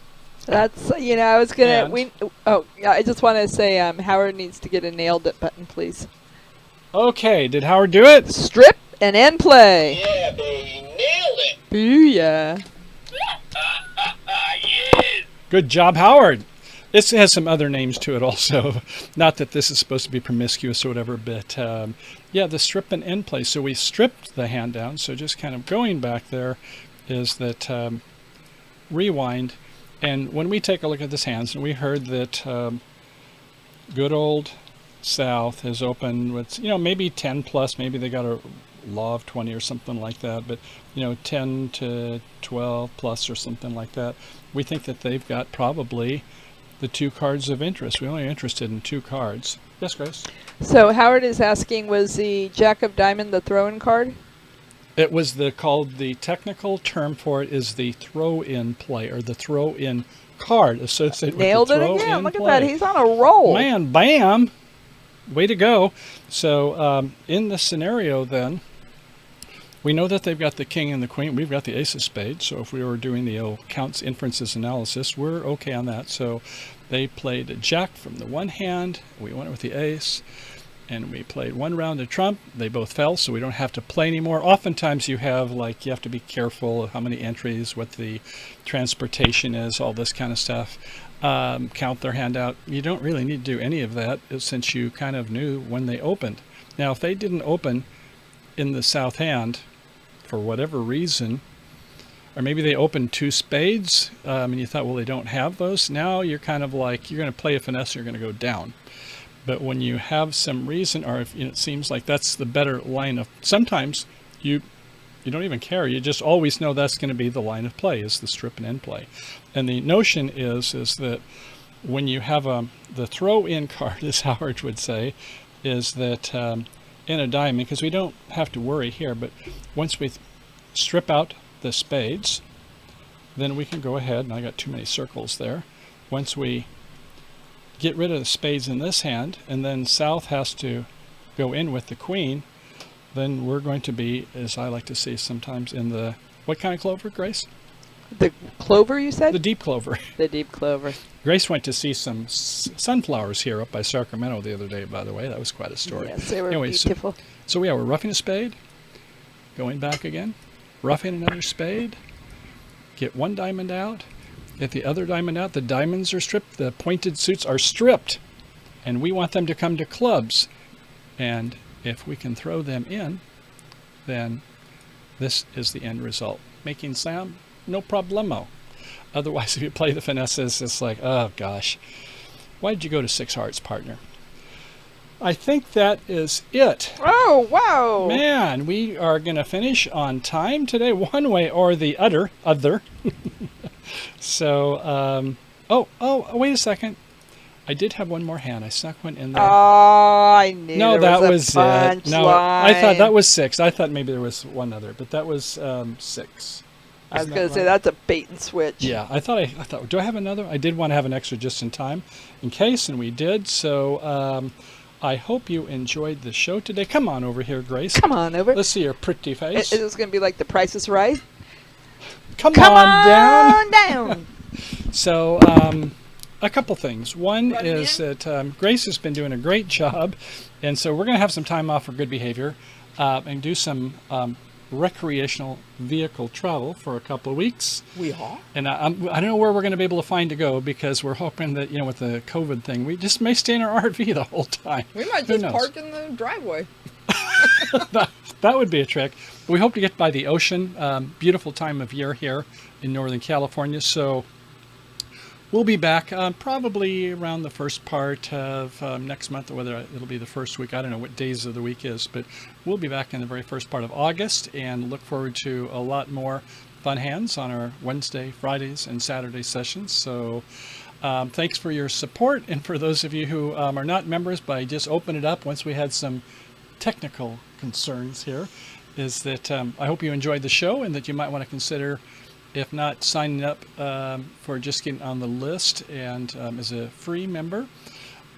[SPEAKER 4] That's, I was going
[SPEAKER 2] And-
[SPEAKER 4] to, I just want to say Howard needs to get a nailed it button, please.
[SPEAKER 2] Okay, did Howard do it?
[SPEAKER 4] Strip and end play.
[SPEAKER 3] Yeah, baby, nailed it.
[SPEAKER 4] Booyah.
[SPEAKER 3] Yes.
[SPEAKER 2] Good job, Howard. This has some other names to it also. Not that this is supposed to be promiscuous or whatever, but yeah, the strip and end play. So we stripped the hand down. So just kind of going back there is that rewind. And when we take a look at this hands, and we heard that good old South has opened with, maybe 10 plus, maybe they got a law of 20 or something like that, but 10 to 12 plus or something like that. We think that they've got probably the 2 cards of interest. We're only interested in 2 cards. Yes, Grace?
[SPEAKER 4] So Howard is asking, was the Jack of Diamond the throw-in card?
[SPEAKER 2] It was the technical term for it is the throw-in play, or the throw-in card associated
[SPEAKER 4] Nailed
[SPEAKER 2] with
[SPEAKER 4] it
[SPEAKER 2] the throw-in
[SPEAKER 4] again. Look at
[SPEAKER 2] play.
[SPEAKER 4] that. He's on a roll.
[SPEAKER 2] Man, bam! Way to go. So in the scenario then, we know that they've got the king and the queen. We've got the ace of spades. So if we were doing the old counts, inferences, analysis, we're okay on that. So they played a jack from the one hand. We went with the ace. And we played 1 round of trump. They both fell, so we don't have to play anymore. Oftentimes you have to be careful of how many entries, what the transportation is, all this kind of stuff. Count their hand out. You don't really need to do any of that since you kind of knew when they opened. Now, if they didn't open in the South hand, for whatever reason, or maybe they opened two spades, and you thought, well, they don't have those. Now you're kind of like, you're going to play a finesse, you're going to go down. But when you have some reason, or if it seems like that's the better line of, sometimes you don't even care. You just always know that's going to be the line of play, is the strip and end play. And the notion is that when you have the throw-in card, as Howard would say, is that in a diamond, because we don't have to worry here, but once we strip out the spades, then we can go ahead, and I got too many circles there. Once we get rid of the spades in this hand, and then South has to go in with the queen, then we're going to be, as I like to see sometimes, in the, what kind of clover, Grace?
[SPEAKER 4] The clover, you said?
[SPEAKER 2] The deep clover.
[SPEAKER 4] The deep clover.
[SPEAKER 2] Grace went to see some sunflowers here up by Sacramento the other day, by the way. That was quite a story.
[SPEAKER 4] Yes, they were
[SPEAKER 2] Anyway,
[SPEAKER 4] beautiful.
[SPEAKER 2] So yeah, we're roughing a spade, going back again, roughing another spade, get one diamond out, get the other diamond out. The diamonds are stripped, the pointed suits are stripped, and we want them to come to clubs. And if we can throw them in, then this is the end result. Making slam, no problemo. Otherwise, if you play the finesses, it's like, oh gosh, why did you go to 6 hearts, partner? I think that is it.
[SPEAKER 4] Oh, wow.
[SPEAKER 2] Man, we are going to finish on time today, one way or the other. So, oh, wait a second. I did have one more hand. I snuck one in there.
[SPEAKER 4] Oh, I knew
[SPEAKER 2] No,
[SPEAKER 4] there
[SPEAKER 2] that
[SPEAKER 4] was a
[SPEAKER 2] it. No, I thought
[SPEAKER 4] punchline.
[SPEAKER 2] that was 6. I thought maybe there was one other, but that was 6.
[SPEAKER 4] I was
[SPEAKER 2] Isn't
[SPEAKER 4] going
[SPEAKER 2] that
[SPEAKER 4] to say
[SPEAKER 2] right?
[SPEAKER 4] that's a bait and switch.
[SPEAKER 2] Yeah, I thought, do I have another? I did want to have an extra just in time, in case, and we did. So I hope you enjoyed the show today. Come on over here, Grace.
[SPEAKER 4] Come on over.
[SPEAKER 2] Let's see your pretty face.
[SPEAKER 4] Is this going to be like The Price is Right?
[SPEAKER 2] Come
[SPEAKER 4] Come
[SPEAKER 2] on down.
[SPEAKER 4] down.
[SPEAKER 2] So a couple things. One
[SPEAKER 4] Running
[SPEAKER 2] is that Grace has been doing a great job, and so we're going to have some time off for good behavior and do some recreational vehicle travel for a couple of weeks.
[SPEAKER 4] We are?
[SPEAKER 2] And I don't know where we're going to be able to find to go, because we're hoping that, with the COVID thing, we just may stay in our RV the whole time.
[SPEAKER 5] We might
[SPEAKER 2] Who
[SPEAKER 5] just
[SPEAKER 2] knows?
[SPEAKER 5] park in the driveway.
[SPEAKER 2] That would be a trick. We hope to get by the ocean. Beautiful time of year here in Northern California. So we'll be back probably around the first part of next month, or whether it'll be the first week. I don't know what days of the week is, but we'll be back in the very first part of August, and look forward to a lot more fun hands on our Wednesday, Fridays, and Saturday sessions. So thanks for your support. And for those of you who are not members, but I just opened it up once we had some technical concerns here, is that I hope you enjoyed the show, and that you might want to consider, if not signing up for just getting on the list and as a free member.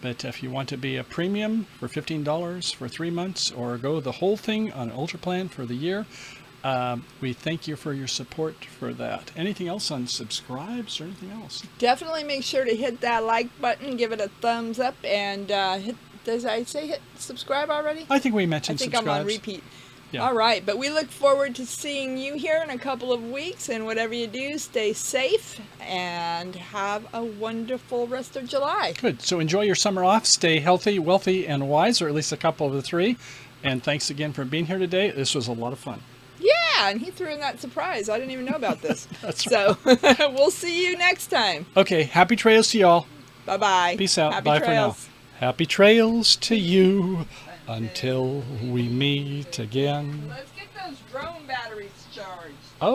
[SPEAKER 2] But if you want to be a premium for $15 for 3 months, or go the whole thing on Ultra Plan for the year, we thank you for your support for that. Anything else on subscribes or anything else?
[SPEAKER 5] Definitely make sure to hit that like button, give it a thumbs up, and did I say hit subscribe already?
[SPEAKER 2] I think we
[SPEAKER 5] I
[SPEAKER 2] mentioned
[SPEAKER 5] think I'm on
[SPEAKER 2] subscribes.
[SPEAKER 5] repeat.
[SPEAKER 2] Yeah.
[SPEAKER 5] All right, but we look forward to seeing you here in a couple of weeks, and whatever you do, stay safe and have a wonderful rest of July.
[SPEAKER 2] Good. So enjoy your summer off. Stay healthy, wealthy, and wise, or at least a couple of the three. And thanks again for being here today. This was a lot of fun.
[SPEAKER 5] Yeah, and he threw in that surprise. I didn't even know about this.
[SPEAKER 2] That's
[SPEAKER 5] So we'll see you next time.
[SPEAKER 2] Okay, happy trails to y'all.
[SPEAKER 5] Bye-bye.
[SPEAKER 2] Peace out.
[SPEAKER 5] Happy
[SPEAKER 2] Bye
[SPEAKER 5] trails.
[SPEAKER 2] for now. Happy trails to you until we meet again.
[SPEAKER 5] Let's get those drone batteries charged.